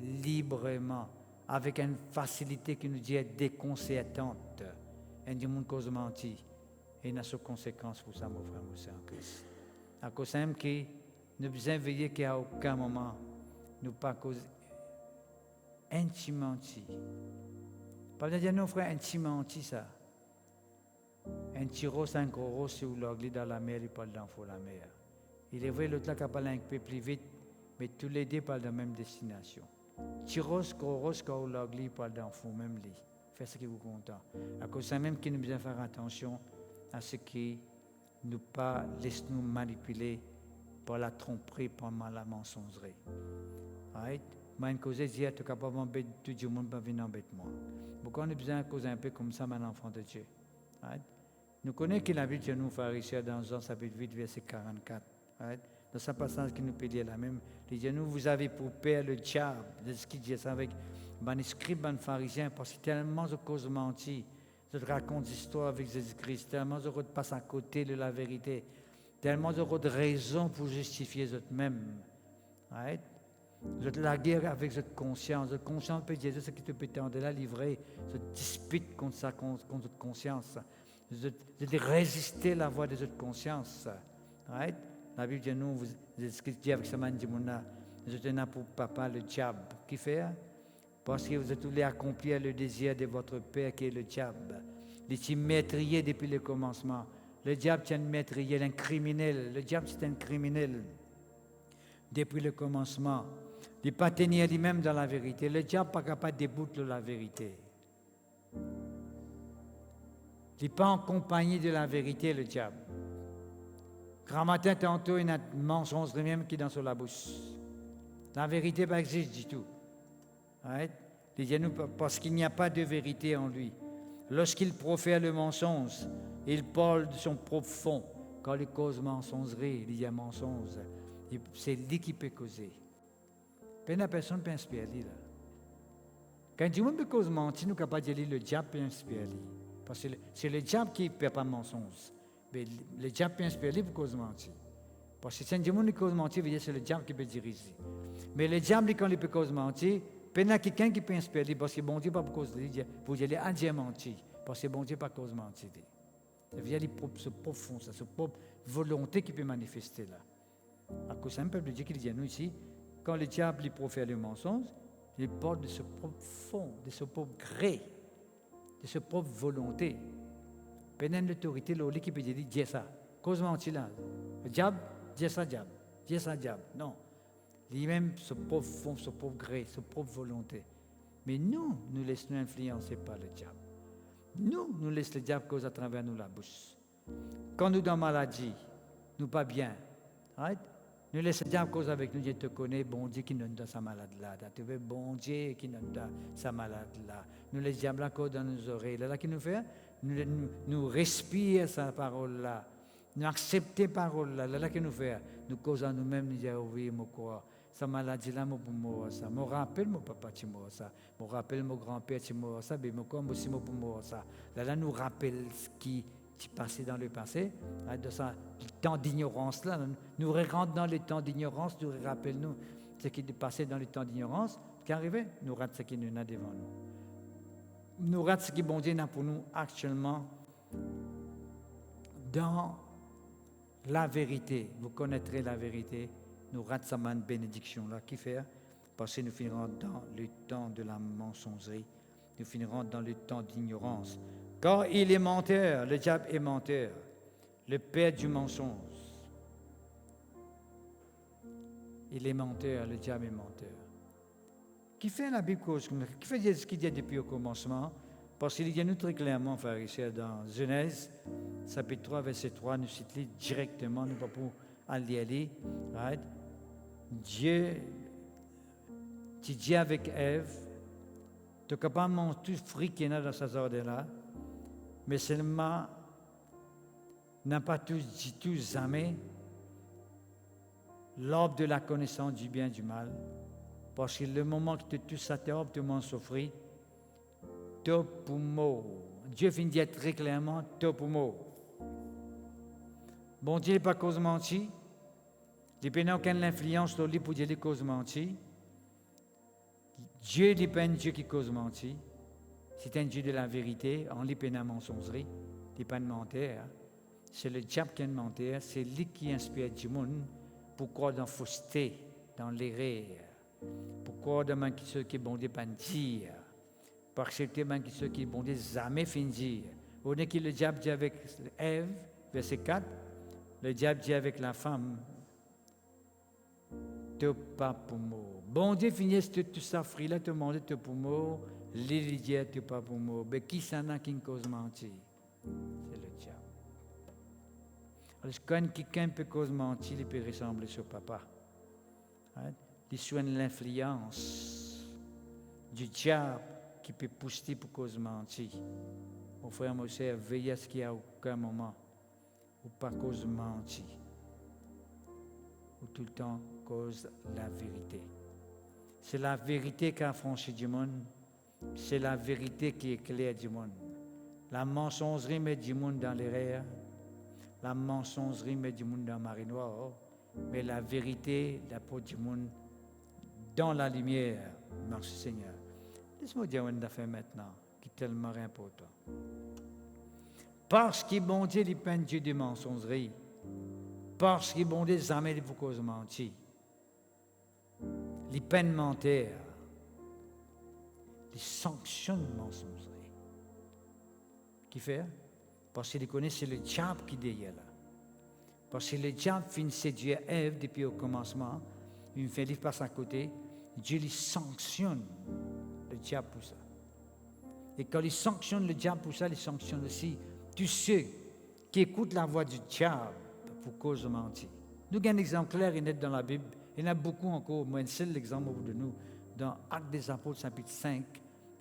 librement, avec une facilité qui nous dit déconcertante. Et Dieu cause mentir. Et il y a des conséquences pour ça, mon frère, mon frère en Christ. À cause de ça, nous devons veiller qu'à aucun moment, nous pas cause intimement. Pas de dire non, frère, intimement, ça. Un tiro, c'est un gros sur l'anglais dans la mer, il parle d'enfant la mer. Il est vrai, l'autre là qui parle un peu plus vite, mais tous les deux parlent de la même destination. Tiros, gros, quand l'anglais, il parle d'enfant, même lui. Faites ce qui vous content. À cause de ça, même qu'il nous besoin faire attention à ce qui nous pas laisse nous manipuler par la tromperie, par la mensongerie. Right? Moi, une cause, je dis, tu es capable d'embêter tout le monde, pas venir embêter moi. Pourquoi on a besoin de causer un peu comme ça, mon enfant de Dieu? Right? Nous connaissons qu'il habite chez nous, pharisiens, dans Jean chapitre 8, verset 44. Right? Dans ce passage qui nous peut dire la même, il dit, nous, vous avez pour père le diable. C'est ce qu'il dit ça avec les scribes, les pharisiens, parce que tellement de causes menties, je raconte des histoires avec Jésus-Christ, tellement de passe à côté de la vérité, tellement de raisons pour justifier eux-mêmes. Right? Vous êtes la guerre avec votre conscience. Votre conscience peut dire ce qui te peut de la livrer. Vous dispute contre votre conscience. Vous êtes résister à la voix de votre conscience. Right? La Bible dit nous, vous dit avec ce man dit vous êtes là pour papa le diable. Qui fait? Parce que vous êtes voulu accomplir le désir de votre père qui est le diable. Il est maîtrier depuis le commencement. Le diable c'est un maîtrier, un criminel. Le diable c'est un criminel depuis le commencement. Il n'est pas tenir lui-même dans la vérité. Le diable n'est pas capable de débouter la vérité. Il n'est pas en compagnie de la vérité, le diable. Grand matin, tantôt, il y a un mensonge même qui est dans la bouche. La vérité pas existe du tout. Right? Parce qu'il n'y a pas de vérité en lui. Lorsqu'il profère le mensonge, il parle de son propre fond. Quand il cause mensongerie, il y a mensonge. C'est lui qui peut causer. La personne ne peut inspirer. Quand Dieu peut causer mentir, nous ne pouvons pas dire le diable peut inspirer. Parce que c'est le diable qui ne peut pas mensonge. Mais le diable peut inspirer pour cause mentir. Parce que si Dieu ne cause mentir, veut dire que c'est le diable qui peut diriger. Mais le diable, quand il peut cause mentir, il y a quelqu'un qui peut inspirer. Parce que bon Dieu pas pour cause de lui, pour dire ah Dieu mentir. Parce que bon Dieu pas cause mentir. Ça veut dire ce profond, cette propre volonté qui peut manifester là. À cause d'un peuple de Dieu qui dit à nous ici, quand le diable lui profère le mensonge, il parle de ce propre fond, de ce propre gré, de ce propre volonté. Pendant l'autorité, l'équipe peut dire ça. Cause mentir là. Le diable, dit ça, diable. Dit ça, diable. Non. lui-même, son propre fond, son propre gré, sa propre volonté. Mais nous laissons influencer par le diable. Nous laissons le diable cause à travers nous la bouche. Quand nous dans maladie, nous pas bien, right? Nous laissons le diable cause avec nous, Dieu te connaît, bon Dieu qui nous donne sa malade là. Tu veux bon Dieu qui nous donne sa malade là. Nous laissons le diable là cause dans nos oreilles. Là, qui nous fait? Nous respire sa parole là. Nous accepter parole là. Là, qui nous fait? Nous causons nous-mêmes, nous disons, oui, mon corps. Sa maladie là, mon pour ça. Mon rappel, mon papa, tu m'as ça. Mon rappel, mon grand-père, tu m'as ça. Mais mon corps aussi, mon pour ça. Là, nous rappelle ce qui passé dans le passé, de ça, le temps d'ignorance là, nous rentrons dans le temps d'ignorance, nous rappelons ce qui est passé dans le temps d'ignorance, ce qui est arrivé, nous ratons ce qui nous a devant nous. Nous ratons ce qui bon Dieu a pour nous actuellement dans la vérité. Vous connaîtrez la vérité. Nous ratons sa main de bénédiction là, qui fait, parce que nous finirons dans le temps de la mensongerie, nous finirons dans le temps d'ignorance. Car il est menteur, le diable est menteur, le père du mensonge. Il est menteur, le diable est menteur. Qui fait la Bible cause, qui fait ce qu'il dit depuis au commencement, parce qu'il dit nous très clairement, frères et sœurs, dans Genèse, chapitre 3, verset 3, nous citons directement, nous ne pouvons pas aller, right? Dieu, tu dis avec Ève, tu n'as pas mangé tout fruit qu'il y a dans sa jardin-là, mais seulement n'a pas tous dit tout jamais l'arbre de la connaissance du bien et du mal, parce que le moment que tu touches cet arbre, tu m'en souffrir, topumo. Dieu finit de dire très clairement topumo. Bon Dieu n'est pas cause menti, il n'y a aucune influence sur lui pour dire les causes menti. Dieu n'est pas un Dieu qui cause menti. C'est un Dieu de la vérité, en lui peine à mensongerie, il n'est pas de menteur. C'est le diable qui est menteur, c'est lui qui inspire du monde pour croire dans la fausseté, dans l'erreur, pour croire dans ceux qui bon Dieu pas dire, pour accepter ceux qui bon Dieu jamais fin dire. On est que le diable dit avec Ève, verset 4, le diable dit avec la femme, te pas pour moi. Bon Dieu finit tout ça frit là, te demander te pour moi. L'Élie tu pas pour moi. Mais qui s'en a qui cause mentir? C'est le diable. Alors, quand quelqu'un peut cause mentir, il peut ressembler sur papa. Hein? Il soigne l'influence du diable qui peut pousser pour cause mentir. Mon frère, mon sœur, veillez à ce qu'il y a aucun moment où pas cause mentir. Ou tout le temps cause la vérité. C'est la vérité qui a franchi du monde. C'est la vérité qui éclaire du monde. La mensongerie met du monde dans l'erreur. La mensongerie met du monde dans la marée noire. Mais la vérité l'apporte du monde dans la lumière. Merci Seigneur. Laisse-moi dire une affaire maintenant qui est tellement important. Parce qu'il bon Dieu il peint Dieu de mensongerie. Parce qu'il bon Dieu jamais il faut cause mentir. Il peint menteur. Il sanctionne mensongerie. Qui fait? Parce qu'il connaît c'est le diable qui est derrière là. Parce que le diable finit séduire Ève depuis le commencement. Il fait livre passe à côté. Dieu lui sanctionne le diable pour ça. Et quand il sanctionne le diable pour ça, il sanctionne aussi tous ceux qui écoutent la voix du diable pour cause de mentir. Nous avons un exemple clair et net dans la Bible. Il y en a beaucoup encore, mais un seul exemple de nous. Dans Actes des Apôtres, chapitre 5,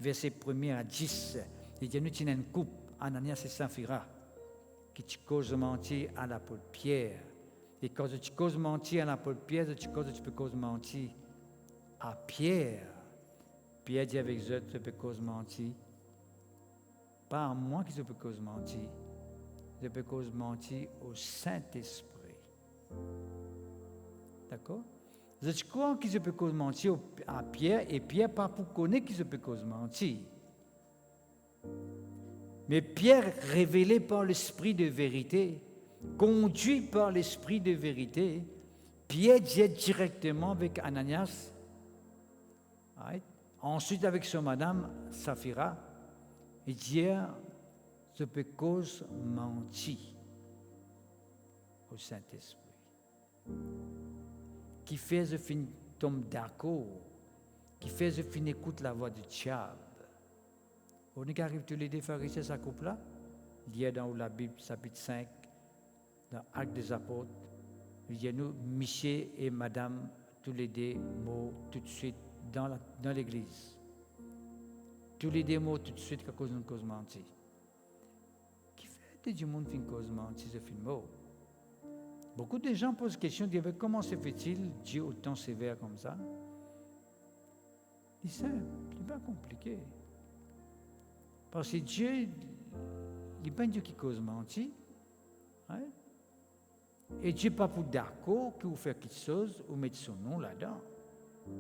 verset 1 à 10, il dit, nous avons une coupe, Ananias et Saphira, qui te cause mentir à l'apôtre Pierre. Et quand tu causes mentir à l'apôtre Pierre, tu peux cause mentir à Pierre. Pierre dit avec eux, tu peux cause mentir. Pas à moi qui je peux cause mentir. Je peux cause mentir au Saint-Esprit. D'accord? Je crois que je peux cause mentir à Pierre, et Pierre pas pour connaître que je peux cause mentir. Mais Pierre, révélé par l'esprit de vérité, conduit par l'esprit de vérité, Pierre dit directement avec Ananias, right? Ensuite avec son madame Saphira, il dit, je peux cause mentir au Saint-Esprit. Qui fait, je finis tombe d'accord, qui fait je fin écoute la voix du diable. On est arrive tous les deux pharisiens à couple là, il y a dans la Bible chapitre 5, dans Actes des Apôtres, il y a nous, monsieur et madame, tous les deux mots tout de suite dans l'église. Tous les deux mots tout de suite à cause d'une cause mentie. Qui fait du monde fin cause mentie, ce film mot? Beaucoup de gens posent la question, disent comment se fait-il Dieu autant sévère comme ça? C'est simple, c'est pas compliqué. Parce que Dieu, il n'est pas un Dieu qui cause mentir. Hein? Et Dieu n'est pas pour d'accord que vous faites quelque chose, vous mettez son nom là-dedans.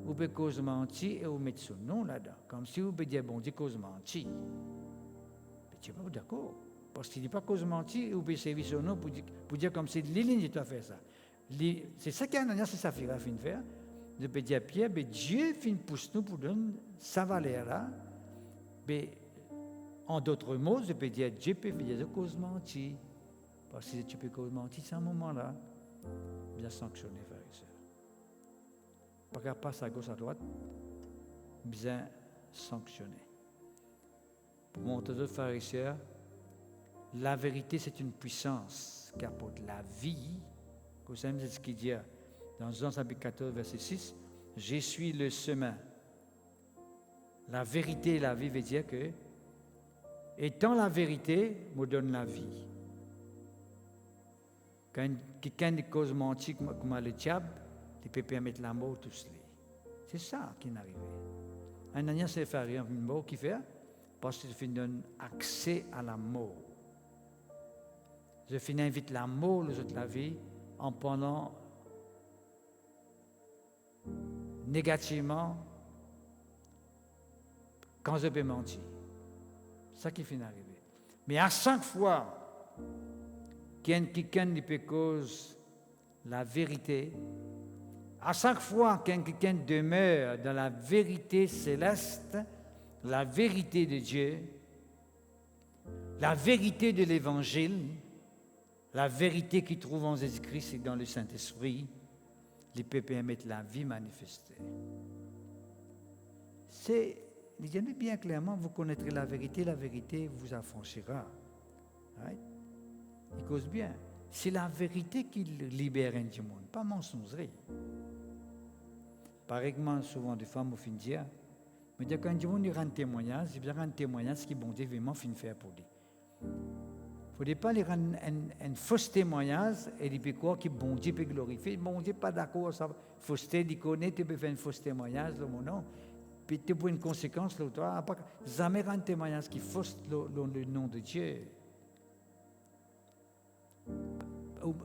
Vous pouvez cause mentir et vous mettez son nom là-dedans. Comme si vous pouvez dire, bon Dieu cause mentir. Mais Dieu n'est pas d'accord. Parce qu'il n'est pas cause mentir et vous pouvez servir son nom pour dire comme c'est Léline qui doit faire ça. C'est ça qu'Ananias et Saphira fin de faire. Je peux dire à Pierre, mais Dieu fin pousse nous pour donner sa valeur là. Mais en d'autres mots, je peux dire Dieu peut faire des causes mentir. Parce que tu peux cause mentir, c'est un moment-là, bien sanctionné, frères et sœurs. Pas qu'à passer à gauche à droite, bien sanctionné. Pour montrer aux frères et sœurs, la vérité, c'est une puissance qui apporte la vie. Vous savez, c'est ce qu'il dit dans Jean chapitre 14, verset 6. Je suis le chemin. La vérité et la vie veut dire que, étant la vérité, me donne la vie. Quand quelqu'un de cause mentir comme le diable, il peut permettre la mort tous les. C'est ça qui est arrivé. Ananias et Saphira une mort qui fait parce qu'il donne accès à la mort. Je invite la mort, les autres la vie, en pendant négativement quand je peux mentir. C'est ça qui finit arriver. Mais à chaque fois quelqu'un qui peut cause la vérité, à chaque fois qu'un quelqu'un demeure dans la vérité céleste, la vérité de Dieu, la vérité de l'Évangile, la vérité qu'il trouve en Jésus-Christ et dans le Saint-Esprit, il peut permettre la vie manifestée. Disons bien clairement, vous connaîtrez la vérité vous affranchira. Right? Il cause bien. C'est la vérité qui libère un du monde, pas mensongerie. Par exemple, souvent des femmes au fin de dire, mais quand un monde rend témoignage, il rend témoignage qui bon Dieu vraiment fin faire pour lui. Il ne faut pas lui rendre un faux témoignage et il peut croire que bon Dieu peut glorifier. Bon Dieu n'est pas d'accord, ça fausseté, il connaît, tu peux faire un faux témoignage, non. Puis tu as une conséquence, toi, jamais rendre témoignage qui fausse le nom de Dieu.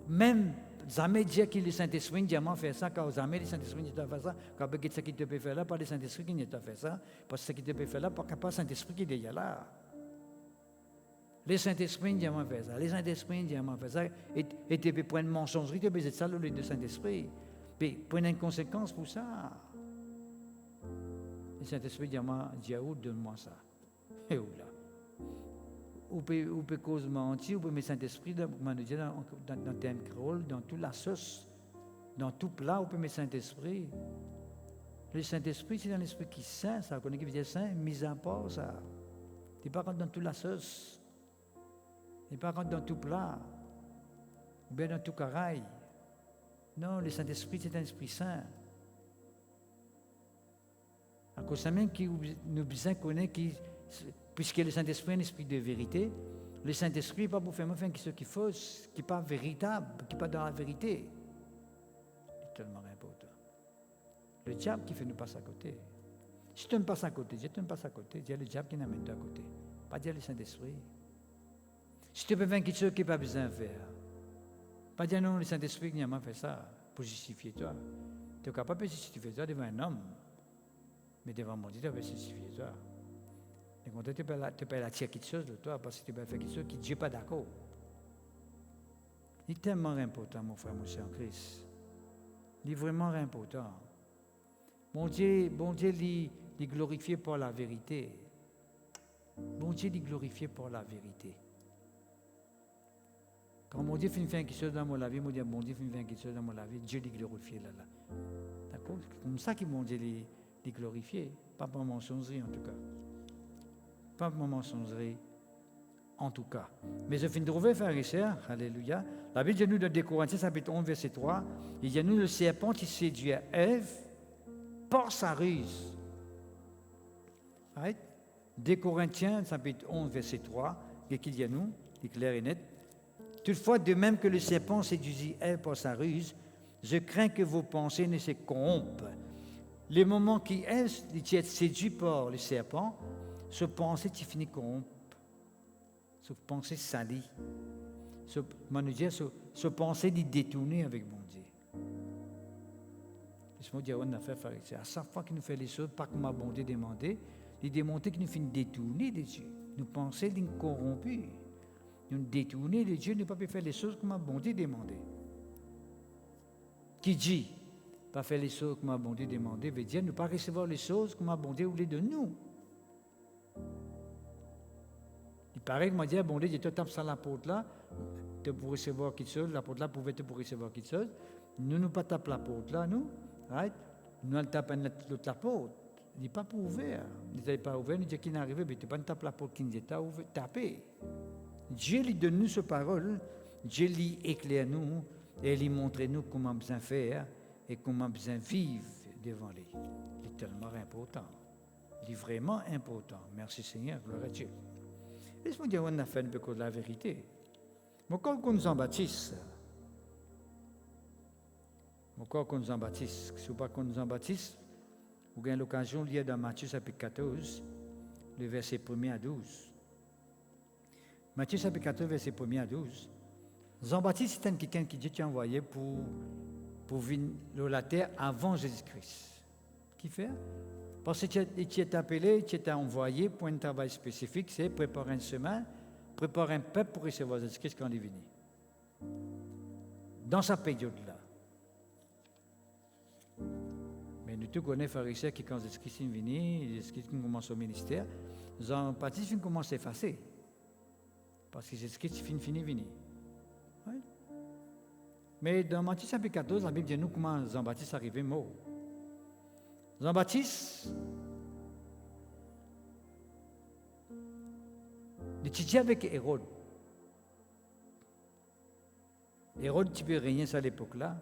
Même jamais dire que le Saint-Esprit diamant fait ça, quand jamais le Saint-Esprit ne doit faire ça, quand ce qui te peut faire là, pas le Saint-Esprit qui ne doit faire ça, parce que ce qui te peut faire là, pas le Saint-Esprit qui est déjà là. Le Saint-Esprit diamant fait ça, le Saint-Esprit diamant fait ça, et tu peux prendre une mensongerie, tu peux dire ça le Saint-Esprit. Puis prendre une conséquence pour ça. Le Saint-Esprit diamant dit donne-moi ça. Et où là? Ou peut cause mentir, ou peut mettre Saint-Esprit dans le thème créole, dans toute la sauce, dans tout plat, ou peut mettre Saint-Esprit. Le Saint-Esprit, c'est dans l'Esprit qui est saint, ça, qu'on qui veut dire saint, mis à part, ça. Il n'est pas rentré dans toute la sauce. Il n'est pas rentré dans tout plat, ou bien dans tout caraï. Non, le Saint-Esprit, c'est un Esprit saint. À cause de même qui nous besoin connaître qui. Puisque le Saint-Esprit est un esprit de vérité, le Saint-Esprit n'est pas pour faire ce qui est fausse, qui n'est pas véritable, qui n'est pas dans la vérité. C'est tellement important. Le diable qui fait nous passer à côté. Si tu me passes à côté, Dieu te passe à côté. Dieu le diable qui nous amène à côté. Pas dire le Saint-Esprit. Si tu peux faire quelque chose qui n'est pas besoin de faire, pas dire non, le Saint-Esprit qui n'a fait ça pour justifier toi. Tu es capable de justifier toi devant un homme, mais devant mon Dieu, tu peux justifier toi. Et quand tu peux la tirer quelque chose de toi, parce que tu peux faire quelque chose qui ne Dieu n'est pas d'accord. Il est tellement important, mon frère, mon cher en Christ. Il est vraiment important. Bon Dieu, il est glorifié par la vérité. Bon Dieu, il est glorifié par la vérité. Quand mon Dieu fait quelque chose dans mon vie, mon Dieu fait quelque chose dans mon vie, Dieu est glorifié là. d'accord? C'est comme ça qu'ils vont dire les glorifier. Pas pour mensongerie en tout cas. Pas pour mensongerie en tout cas. Mais je finis de trouver, frères et sœurs, alléluia. La Bible dit nous dans 2 Corinthiens, chapitre 11, verset 3, il dit nous le serpent qui séduit Ève par sa ruse. Right? 2 Corinthiens, chapitre 11, verset 3, et qu'il dit à nous, il est clair et net. Toutefois, de même que le serpent séduisit Ève par sa ruse, je crains que vos pensées ne se corrompent. Les moments qui est séduit par le serpent, ce pensée qui finit corrompre, ce pensée salie, ce pensée d'y détourner avec mon Dieu. Laisse-moi dire une affaire, frère. À chaque fois qu'il nous fait les choses, pas comme ma bon Dieu demandé, il démontre qu'il nous finit détourner de Dieu. Nous pensons d'incorrompus. Nous détourner de Dieu, ne pas faire les choses comme ma bon Dieu demandé. Qui dit pas faire les choses comme ma bon Dieu demandé, veut dire ne pas recevoir les choses comme ma bon Dieu voulait de nous. Il paraît que moi dire bon Dieu, je te tape ça l'apôtre là, tu pour recevoir quelque chose, l'apôtre là pouvait te pour recevoir quelque chose. Nous ne pas taper l'apôtre là, nous, right? Nous on tape l'autre apôtre. Il n'est pas pour ouvert. Il n'est pas ouvert, il dit qu'il n'est arrivé, mais tu pas taper l'apôtre qui nous est tapé. Dieu lui donne nous cette parole, Dieu lui éclaire nous et lui montre nous comment bien faire et comment bien vivre devant lui. Il est tellement important. Il est vraiment important. Merci Seigneur, gloire à Dieu. Laisse-moi dire une affaire un peu de la vérité. Mon corps qu'on nous en baptise. Mon corps qu'on nous en baptise. Si vous pas qu'on nous en baptise, vous avez l'occasion de lire dans Matthieu chapitre 14, le verset 1er à 12. Matthieu chapitre 14, verset 1er à 12. Jean-Baptiste, c'était quelqu'un qui Dieu t'a envoyé pour venir sur la terre avant Jésus-Christ. Qui fait? Parce que tu es appelé, tu es envoyé pour un travail spécifique, c'est préparer un chemin, préparer un peuple pour recevoir Jésus-Christ quand il est venu. Dans sa période-là. Mais nous tous connaissons les pharisiens qui, quand Jésus-Christ est venu, Jésus-Christ commence au ministère, Jean-Baptiste commence à effacer. Parce que Jésus-Christ finit venir. Oui. Mais dans Matthieu chapitre 14, la Bible dit nous comment Jean-Baptiste est arrivé mort. Jean-Baptiste, il étudiait avec Hérode. Hérode, tu peux rien à l'époque-là.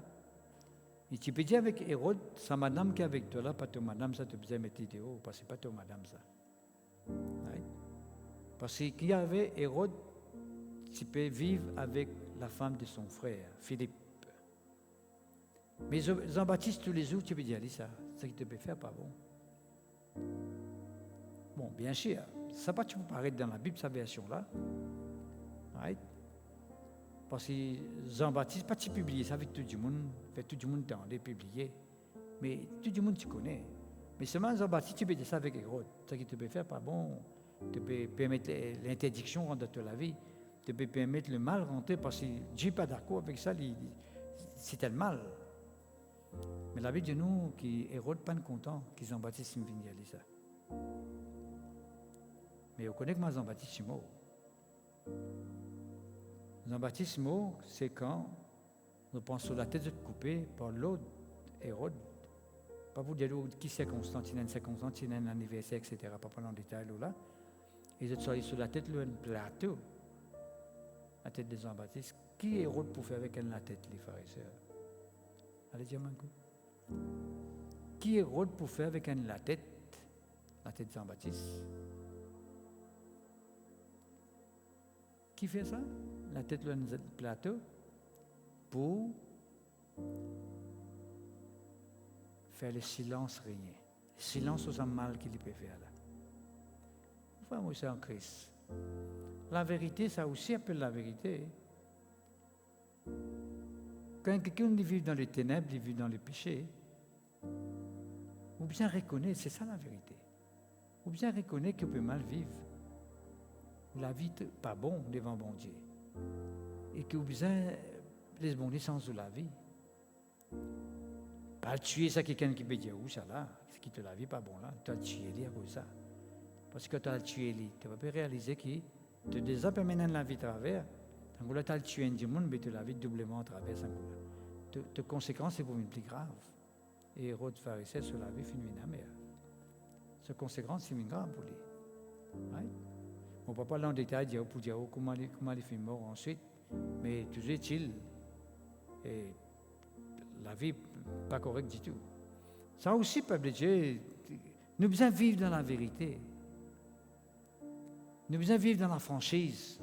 Et tu peux dire avec Hérode, sa madame qui est avec toi là, pas ton madame, ça te faisait mettre idéaux, parce que c'est pas ton madame ça. Right? Parce qu'il y avait Hérode, tu peux vivre avec la femme de son frère, Philippe. Mais Jean-Baptiste, tous les jours, tu peux dire, ça qu'il te peut faire, pas bon. Bon, bien sûr, ça pas tu peux paraître dans la Bible, sa version-là. Right? Parce que Jean-Baptiste, pas tu publier ça avec tout le monde, fait tout le monde dans les publier. Mais tout le monde tu connais. Mais seulement Jean-Baptiste, tu peux dire ça avec Hérode. Ça qu'il te peut faire, pas bon. Tu peux permettre l'interdiction rentrer dans la vie. Tu peux permettre le mal rentrer parce que Dieu n'est pas d'accord avec ça, c'était le mal. Mais la Bible de nous, qui Hérode pas content, que Jean-Baptiste me vienne dire ça. Mais on connaît que moi Jean-Baptiste est mort. Jean-Baptiste mort, c'est quand nous pensons la tête de coupée par l'autre Hérode. Pas pour dire qui circonstance, il y a une circonstance, il y a un anniversaire, etc. Pas pendant le détail là. Et je suis sur la tête de un plateau. La tête de Jean-Baptiste. Qui Hérode pour faire avec elle la tête, les pharisiens? Allez, dis-moi un coup. Qui Hérode pour faire avec elle la tête de Jean-Baptiste? Qui fait ça? La tête de un plateau pour faire le silence régner. Le silence aux mal qu'il peut faire là. Enfin, moi, c'est en Christ. La vérité, ça aussi appelle la vérité. Quand quelqu'un vit dans les ténèbres, il vit dans le péché, ou bien reconnaître, c'est ça la vérité. Ou bien reconnaître qu'il peut mal vivre. La vie n'est pas bon devant bon Dieu. Et que vous bien les bons sens de la vie. Pas tuer ça quelqu'un qui peut dire où ça là, ce qui te la vie pas bon là, tu as tué lui à cause de ça. Parce que tu as tué lui, tu vas pas réaliser que tu as déjà permanent la vie à travers. Donc tu as tué un monde, mais tu la vie doublement à travers ça. De conséquences, c'est pour une plus grave. Et Hérode pharisien sur la vie, fin de mer. Ce conséquence, c'est une grave pour lui. Ouais. On ne peut pas aller en détail dire pour dire comment il fait mort ensuite, mais toujours est-il, et la vie pas correcte du tout. Ça aussi, peuple de Dieu, nous devons vivre dans la vérité. Nous devons vivre dans la franchise.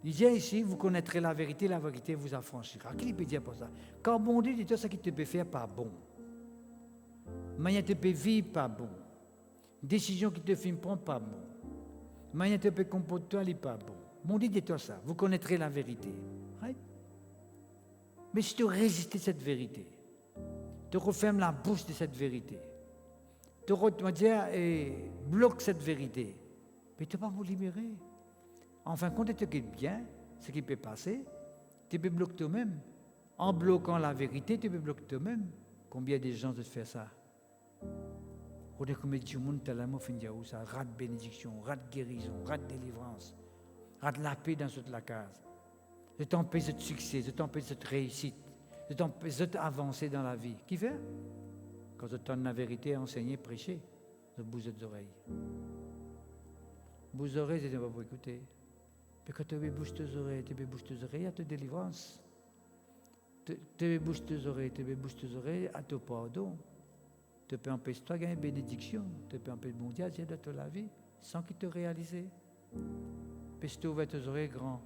Il dit ici, vous connaîtrez la vérité vous affranchira. Qui peut dire pour ça? Quand bon Dieu dit tout ce qui te peut faire pas bon. Manière te peut vivre pas bon. Décision qui te fait prendre pas bon. Manière te peut comporter toi pas bon. Bon Dieu dit tout ça, vous connaîtrez la vérité. Right? Mais si tu résistes à cette vérité, tu refermes la bouche de cette vérité, tu bloques cette vérité, mais tu ne vas pas vous libérer. En fin de compte, tu quittes bien ce qui peut passer, tu peux bloquer toi-même. En bloquant la vérité, tu peux bloquer toi-même. Combien de gens te font ça? On est comme du monde tellement fin de ça, rate bénédiction, rate guérison, rate délivrance, rate la paix dans toute la case. Je t'empêche de succès, je t'empêche de réussite, je t'empêche d'avancer dans la vie. Qui fait? Quand je donne la vérité, enseigner, prêcher, je bouge les oreilles. Bouge les oreilles, je ne vais pas écouter. Mais quand tu bouges tes oreilles, il y a ta délivrance. Tu bouges tes oreilles, à ton pardon. Tu peux empêcher toi de gagner une bénédiction. Tu peux empêcher mon Dieu de te la vie sans qu'il te réalise. Puis si tu ouvres tes oreilles grands,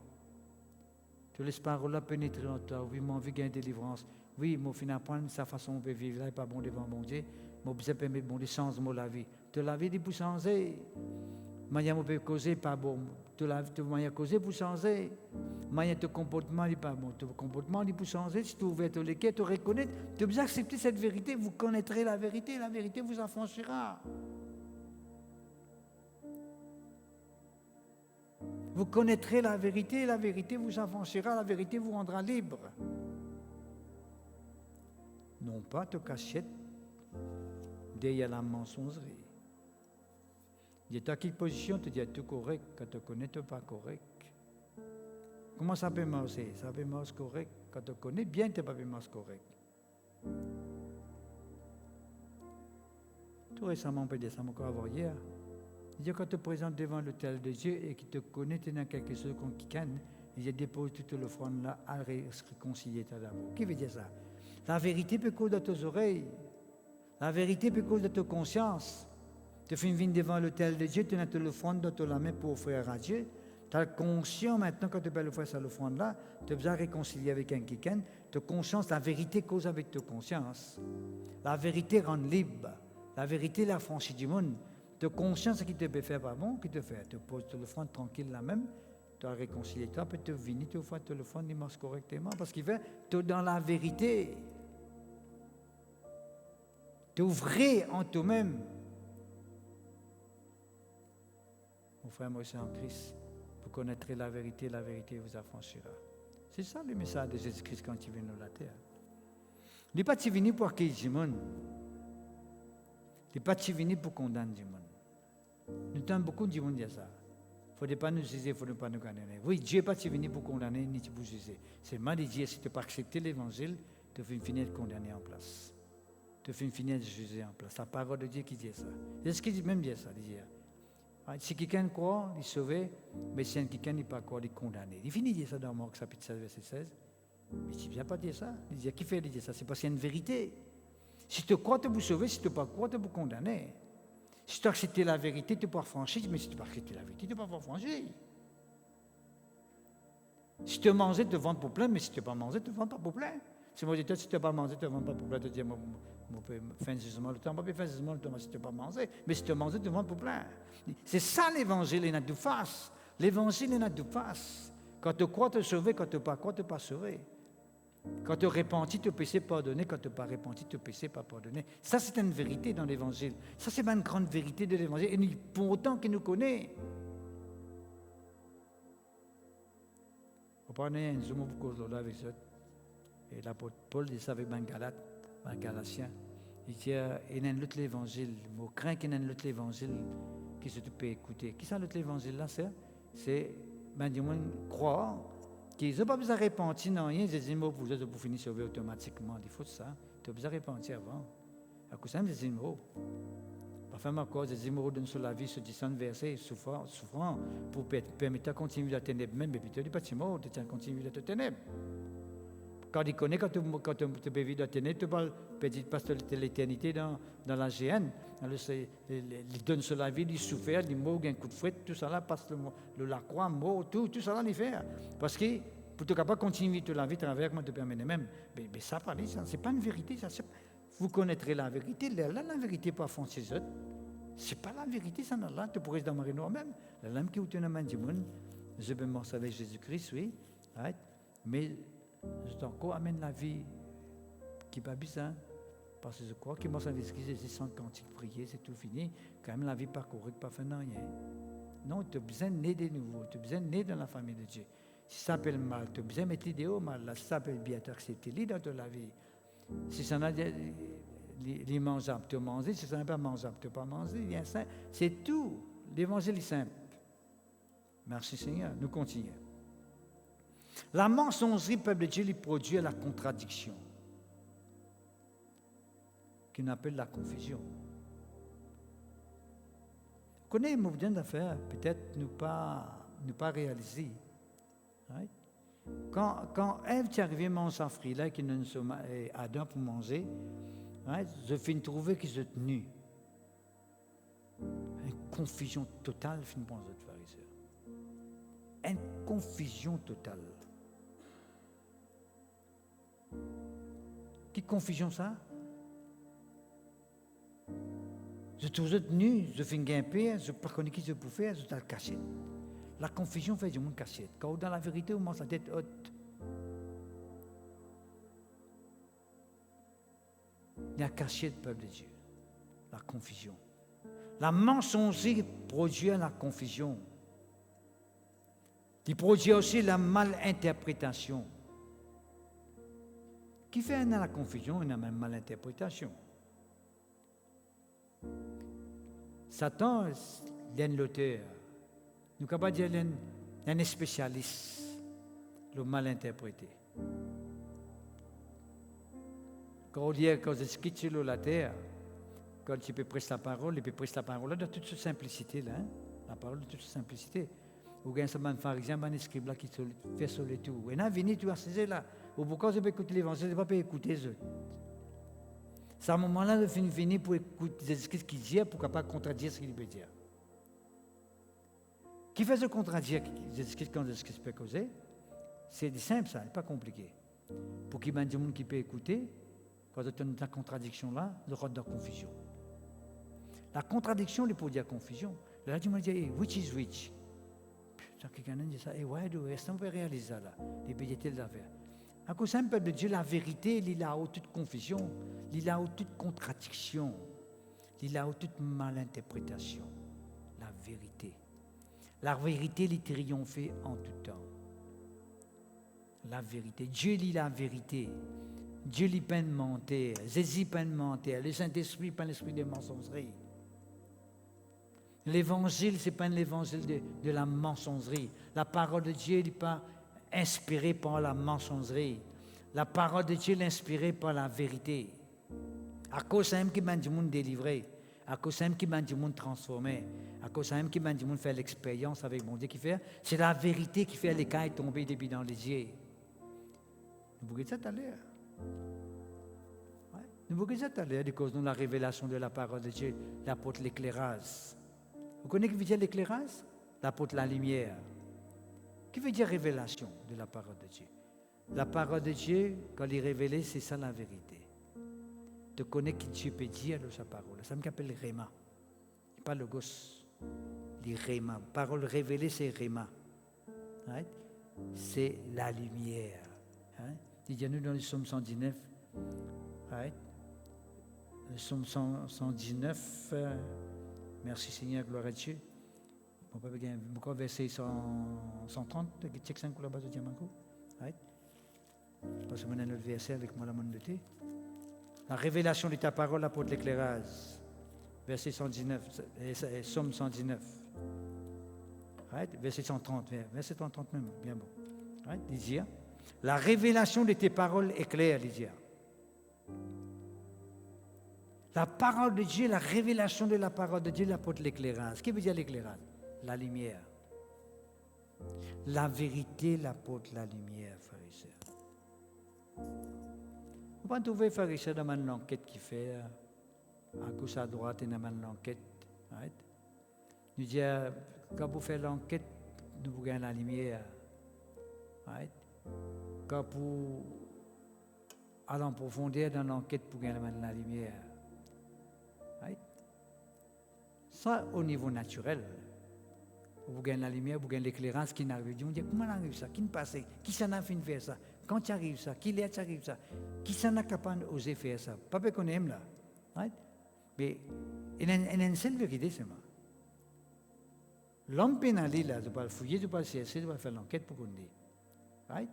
tu laisses parole pénétrer en toi. Oui, mon envie de gagner délivrance. Oui, mon fin apprendre sa façon de vivre là n'est pas bon devant mon Dieu. Mon besoin permet bon de changer la vie. Tu la vie pour changer. Manière peut causer pas bon. Tu manière causer pour changer. Manière de comportement n'est pas bon. Ton comportement est pour changer. Si tu ouvres ton lequel, tu reconnais, tu dois accepter cette vérité. Vous connaîtrez la vérité vous affranchira. Vous connaîtrez la vérité vous affranchira, la vérité vous rendra libre. Non pas te cachette derrière la mensongerie. Il y a quelle position tu dis tout correct quand tu connais tu pas correct. Comment ça peut marcher? Ça peut marcher correct quand tu connais bien tu pas marcher correct. Tout récemment, on peut dire ça encore avant hier. Il dit quand tu te présentes devant l'autel de Dieu et qu'il te connaît, tu as quelque chose qu'on quitte, il dépose toute l'offrande là à se réconcilier d'abord. Qui veut dire ça? La vérité peut causer de tes oreilles. La vérité peut causer de ta conscience. Tu fais une vie devant l'autel de Dieu, tu as l'offrande dans ta main pour offrir à Dieu. Tu as conscience maintenant quand tu peux offrir cette offrande là, tu as besoin de réconcilier avec un quitte. Ta conscience, la vérité cause avec ta conscience. La vérité rend libre. La vérité la franchit du monde. Tu as conscience qui te peut faire pas bon, qui te fait. Tu poses le front tranquille là même, tu as réconcilié toi, puis tu viens, tu fais le front, il marche correctement, parce qu'il fait, tu es dans la vérité. Tu es vrai en toi-même. Mon frère, moi, c'est en Christ. Vous connaîtrez la vérité vous affranchira. C'est ça le message de Jésus-Christ quand il vient sur la terre. Il n'est pas venu pour accueillir du monde. Il n'est pas venu pour condamner du monde. Nous avons beaucoup de monde dire ça. Il ne faut pas nous juger, il ne faut pas nous condamner. Oui, Dieu n'est pas venu pour condamner ni pour juger. C'est mal de dire, si tu n'as pas accepté l'évangile, tu fais finir de condamner en place. Tu fais finir de juger en place. C'est la parole de Dieu qui dit ça. C'est ce qu'il dit même dire ça. Si quelqu'un croit, il est sauvé, mais si quelqu'un n'est pas croit, il est condamné. Il finit de dire ça dans Marc chapitre 16, verset 16. Mais il ne vient pas dire ça. Il dit, qui fait dire ça? C'est parce qu'il y a une vérité. Si tu crois, tu vas sauver. Si tu ne crois pas, tu vas condamner. Si tu as accepté la vérité, tu peux franchir. Mais si tu n'as pas accepté la vérité, tu ne peux pas franchir. Si tu as mangé, tu te vends pour plein. Mais si tu n'as pas mangé, tu ne te vends pas pour plein. Si moi, je dis, si tu n'as pas mangé, tu ne te vends pas pour plein. Tu dis, on peut faire un jugement le temps. On peut faire un jugement le temps si tu n'as pas mangé. Mais si tu as mangé, tu te vends pour plein. C'est ça l'évangile, il y en a deux faces. L'évangile, il y en a deux faces. Quand tu crois, tu es sauvé. Quand tu ne crois, tu n'es pas sauvé. Quand tu repentis, tu péché pardonné. Quand tu n'es pas repenti, tu péché pas pardonné. Ça, c'est une vérité dans l'Évangile. Ça, c'est une grande vérité de l'Évangile. Et pour autant qu'il nous connaît. On parle un jour beaucoup avec ça. Et l'apôtre Paul dit ça avec un Galatien. Il dit, il y a un autre l'Évangile. Je crains qu'il y ait un autre l'Évangile qui se peut écouter. Qui ça l'autre l'Évangile là, c'est du monde croire Qui n'ont pas besoin de repentir, non, rien, des mots pour vous finir sauver automatiquement. Il faut ça. Tu as besoin de repentir avant. À cause de des mots. Parfois, encore, des mots donnent sur la vie, sur 10 versets, souffrant, pour permettre de continuer la ténèbre même, mais puis tu dis pas de mots, tu continues la ténèbre. Quand il connaît, quand tu peux vivre dans la ténèbre, tu parles, tu passes l'éternité dans la GN. Alors, il donne sur la vie, il souffre, il mots, un coup de fouet, tout ça là, passe la croix, mot, tout ça là, il fait. Parce que, pour te capable continuer toute la vie, travers, moi, te permet même. Mais ça, parler, ça, c'est pas une vérité, ça, vous connaîtrez la vérité, là, la vérité pas font ces autres. C'est pas la vérité, ça, là, tu pourrais se demander nous-mêmes. La lame qui est au nom du monde, je peux m'en avec Jésus-Christ, oui, right? Mais je encore amène la vie qui n'est pas bizarre. Parce que je crois qu'il m'a servi ce 100 cantiques prier, c'est tout fini. Quand même, la vie pas correcte, pas fait rien. Non, tu as besoin de naître de nouveau, tu as besoin de naître dans la famille de Dieu. Si ça s'appelle mal, tu as besoin de mettre l'idée au mal. Là, si ça s'appelle bien, tu acceptes l'idée dans la vie. Si ça n'a les mangeables, tu as mangé. Si ça n'a pas mangeable, tu n'as pas mangé. C'est tout. L'évangile est simple. Merci Seigneur. Nous continuons. La mensongerie, peuple de Dieu, il produit la contradiction, qu'on appelle la confusion. Vous connaissez le mouvement d'affaires, peut-être ne pas réaliser. Right? Quand Ève est arrivée à manger sa fruit là, qui nous sommes Adam pour manger, right? Je finis trouver qu'ils sont nus. Une confusion totale, fin pour les pharisiens. Une confusion totale. Quelle confusion ça? Je trouve nu, je fais un peu, je ne sais pas qui je peux faire, je suis dans le cachette. La confusion fait du monde cachette. Quand dans la vérité, on mange la tête haute. La cachette, peuple de Dieu. La confusion. La mensongerie produit la confusion. Il produit aussi la malinterprétation. Qui fait la confusion, il a même malinterprétation. Satan, il est l'auteur. Nous ne pouvons pas dire qu'il est un spécialiste, le mal interprété. Quand on dit que c'est écrit sur la terre, quand tu peux prêcher la parole, il peut prêcher la parole de toute cette simplicité là, la parole de toute cette simplicité. Ou bien un pharisien, un scribe là qui fait sur le tout. Et là, venu, tu as saisi là. Ou pourquoi je peux écouter l'évangile, je ne peux pas écouter eux. C'est à un moment-là de finir pour écouter ce qu'il dit, pour ne pas contredire ce qu'il peut dire. Qui fait se contredire Jésus-Christ quand Jésus-Christ peut causer? C'est simple, ça, n'est pas compliqué. Pour qu'il y ait des gens qui peuvent écouter, quand tu as une contradiction là, il y aura de la confusion. La contradiction, il pour dire confusion. Là, tu me dis, hey, which is which? Quelqu'un dit ça, et ouais, est-ce qu'on peut réaliser ça là? Les pédétés des affaires. À cause d'un peuple de Dieu, la vérité, il a toute confusion, il a toute contradiction, il a toute malinterprétation. La vérité. La vérité, il triomphait en tout temps. La vérité. Dieu lit la vérité. Dieu lit pas de mentir. Jésus pas de mentir. Le Saint-Esprit pas l'esprit de mensongerie. L'évangile, ce n'est pas l'évangile de la mensongerie. La parole de Dieu n'est pas inspirée par la mensongerie. La parole de Dieu est inspirée par la vérité. À cause d'un qui m'a du monde délivré. À cause d'un qui m'a du monde transformé. À cause d'un qui m'a du monde faire l'expérience avec mon Dieu qui fait. C'est la vérité qui fait les cailles tomber depuis dans les yeux. Vous voyez ça tout à l'heure. Ouais. Nous voyez ça tout à l'heure, parce que nous la révélation de la parole de Dieu, l'apôtre l'éclairage. Vous connaissez ce que veut dire l'éclairage? L'apôtre la lumière. Qui veut dire révélation de la parole de Dieu? La parole de Dieu, quand elle est révélée, c'est ça la vérité. Tu connais qui Dieu peut dire de sa parole. Ça me appelle Réma. Pas le gosse. Les Réma. Parole révélée, c'est Réma. Right? C'est la lumière. Hein? Dis-nous dans le psaume 119. Right? Le psaume 119. Merci Seigneur, gloire à Dieu. Pourquoi verset 130, check 5 pour la base de Diamanco. Right? Parce que on a notre verset avec moi la monde de thé. La révélation de ta parole apporte l'éclairage. Verset 119, Psaume 119. Right? Verset 130, verset 130 même, bien bon. Right? Lydia. La révélation de tes paroles est claire, Lydia. La parole de Dieu, la révélation de la parole de Dieu apporte l'éclairage. Qu'est-ce que veut dire l'éclairage? La lumière. La vérité apporte la lumière, frères et sœurs. Vous pouvez trouver, frères et sœurs, dans une enquête qui fait à gauche, à droite, et dans une enquête. Right? Nous disons, quand vous faites l'enquête, nous vous gagnez la lumière. Right? Quand vous allez en profondeur dans l'enquête, vous gagnez la lumière. Right? Ça, au niveau naturel, vous gagnez la lumière, vous gagnez l'éclairage qui n'arrive. Vous dites, comment arrive ça? Qui ne passe? Qui s'en a fait faire ça? Quand tu arrives ça? Qui l'aide arrive ça? Qui s'en a capable d'oser faire ça? Pas qu'on aime là. Right? Mais il y a une seule vérité, c'est moi. L'homme pénalé là, tu peux le fouiller, tu peux le chercher, tu peux faire l'enquête pour qu'on dise. Right?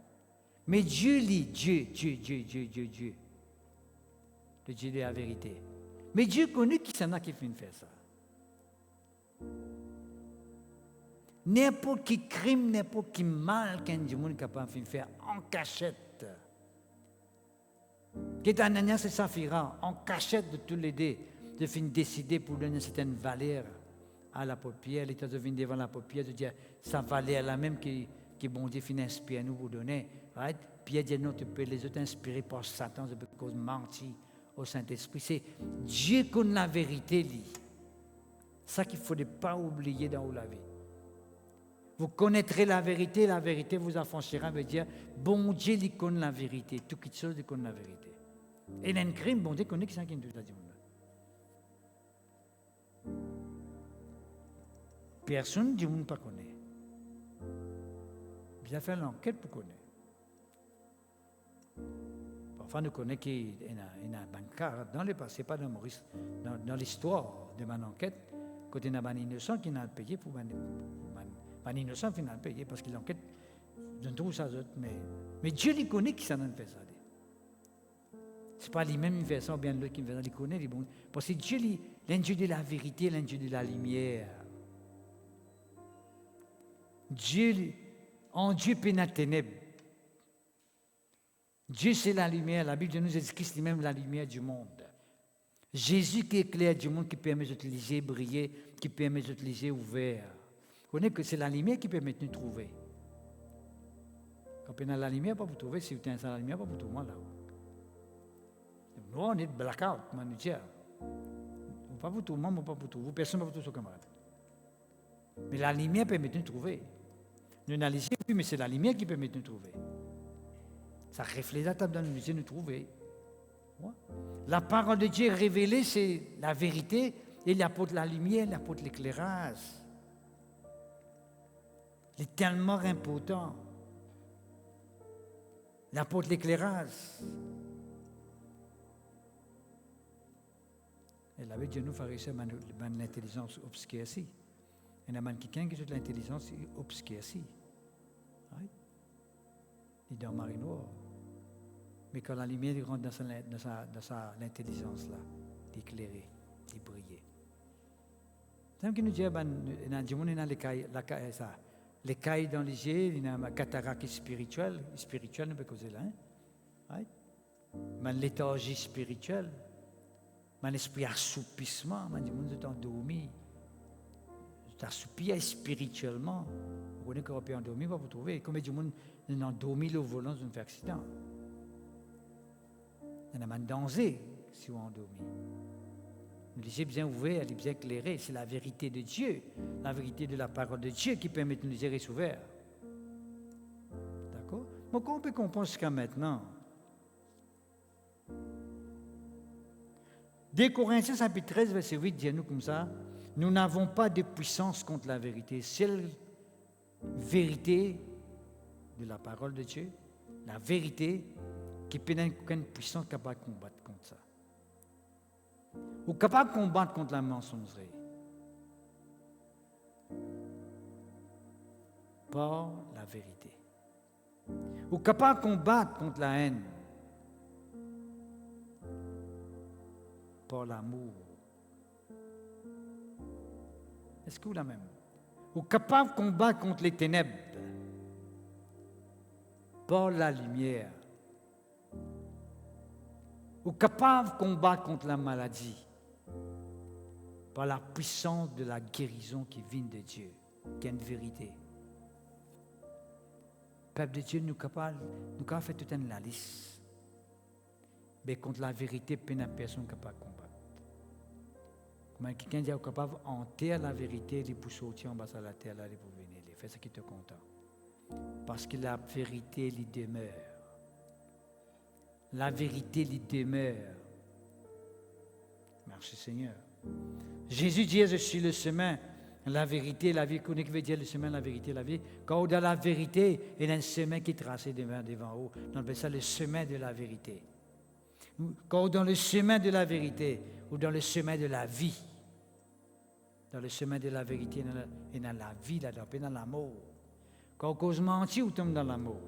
Mais Dieu lit, Dieu. Le Dieu de la vérité. Mais Dieu connaît qui s'en a qui fait faire ça. N'importe qui crime, n'importe qui mal qu'un monde est capable de faire en cachette. Qui est Ananias et Saphira, en cachette de tous les deux, de finir décider pour donner une certaine valeur à la paupière. Il était devenu devant la paupière de dire sa valeur la même que bon Dieu finit inspirer nous pour donner. Right? Pierre dit non, tu peux les autres inspirer par Satan, c'est parce qu'on mentit au Saint-Esprit. C'est Dieu qui connaît la vérité. Ça qu'il ne faut pas oublier dans la vie. Vous connaîtrez la vérité vous affranchira, veut dire, bon Dieu, il connaît la vérité, tout quelque chose, il connaît la vérité. Et dans un crime, bon Dieu connaît qui c'est qui nous a dit. Personne du monde ne connaît. Bien faire l'enquête pour connaître. Parfois, nous connaissons qu'il y a un bancard dans le passé, pas dans Maurice, dans l'histoire de mon enquête, quand il y a un innocent qui n'a payé pour un innocent qui n'a payé parce qu'il enquête de tout ça. Mais Dieu lui connaît qui s'en a fait ça. Ce n'est pas lui-même qui fait ça, ou bien l'autre qui fait ça, il connaît. Parce que Dieu, l'Dieu de la vérité, l'Dieu de la lumière. En Dieu pénètre la ténèbres. Dieu, c'est la lumière. La Bible nous dit Christ lui-même la lumière du monde. Jésus qui éclaire du monde, qui permet d'utiliser briller, qui permet d'utiliser ouvert. Vous connaissez que c'est la lumière qui permet de nous trouver. Quand on a la lumière, pas pour trouver. Si vous êtes sans la lumière, pas pour tout le monde là. Nous, on est blackout, manutière. Pas pour tout le monde, pas pour tout. Vous, personne, pas pour tout son camarade. Mais la lumière permet de nous trouver. Nous analysons, oui, mais c'est la lumière qui permet de nous trouver. Ça reflète la table dans le musée, nous trouver. Ouais. La parole de Dieu révélée, c'est la vérité, et il apporte la lumière, il apporte l'éclairage. Il est tellement important. Il apporte l'éclairage. Et la Bible nous fait réussir l'intelligence obscure ici. Il y a quelqu'un qui a l'intelligence obscure ici. Right? Il est dans le marée noire. Mais quand la lumière rentre dans l'intelligence là, d'éclairer, de briller. C'est comme nous dit, il y a les cailles dans les yeux, il y a une cataracte spirituelle, on peut causer là. Right? Mais léthargie spirituelle, mais l'esprit assoupissement, mais du monde est endormi. T'assoupir spirituellement. Vous connaissez qu'on peut endormir, vous trouvez. Combien de monde est endormi au volant d'un accident? Il y en a un danger si vous endormi. Les yeux bien ouverts, les bien éclairés, c'est la vérité de Dieu, la vérité de la parole de Dieu qui permet de nous yeux ouverts. D'accord? Donc on peut comprendre jusqu'à maintenant. 2 Corinthiens chapitre 13, verset 8, dit-nous comme ça. Nous n'avons pas de puissance contre la vérité. Seule vérité de la parole de Dieu, la vérité qui peut n'être qu'une puissance capable de combattre contre ça. Ou capable de combattre contre la mensongerie. Par la vérité. Ou capable de combattre contre la haine. Par l'amour. Est-ce que vous la même? Ou capable de combattre contre les ténèbres par la lumière, ou capable de combattre contre la maladie par la puissance de la guérison qui vient de Dieu, qui est une vérité. Peuple de Dieu, nous capables de faire toute une liste. Mais contre la vérité, personne n'est capable de combattre. Comment quelqu'un dit capable d'enterrer la vérité, il peut sortir en bas de la terre, là, il peut venir. Fais ce qui te content. Parce que la vérité, il demeure. La vérité, il demeure. Merci Seigneur. Jésus dit, je suis le chemin, la vérité, la vie. Connais qui veut dire le chemin, la vérité, la vie. Quand on a la vérité, il y a un chemin qui est tracé devant haut. On appelle ça le chemin de la vérité. Quand on est dans le chemin de la vérité, ou dans le chemin de la vie, dans le chemin de la vérité, et dans la vie, là-dedans, et dans l'amour. Quand on cause mentir, on tombe dans l'amour.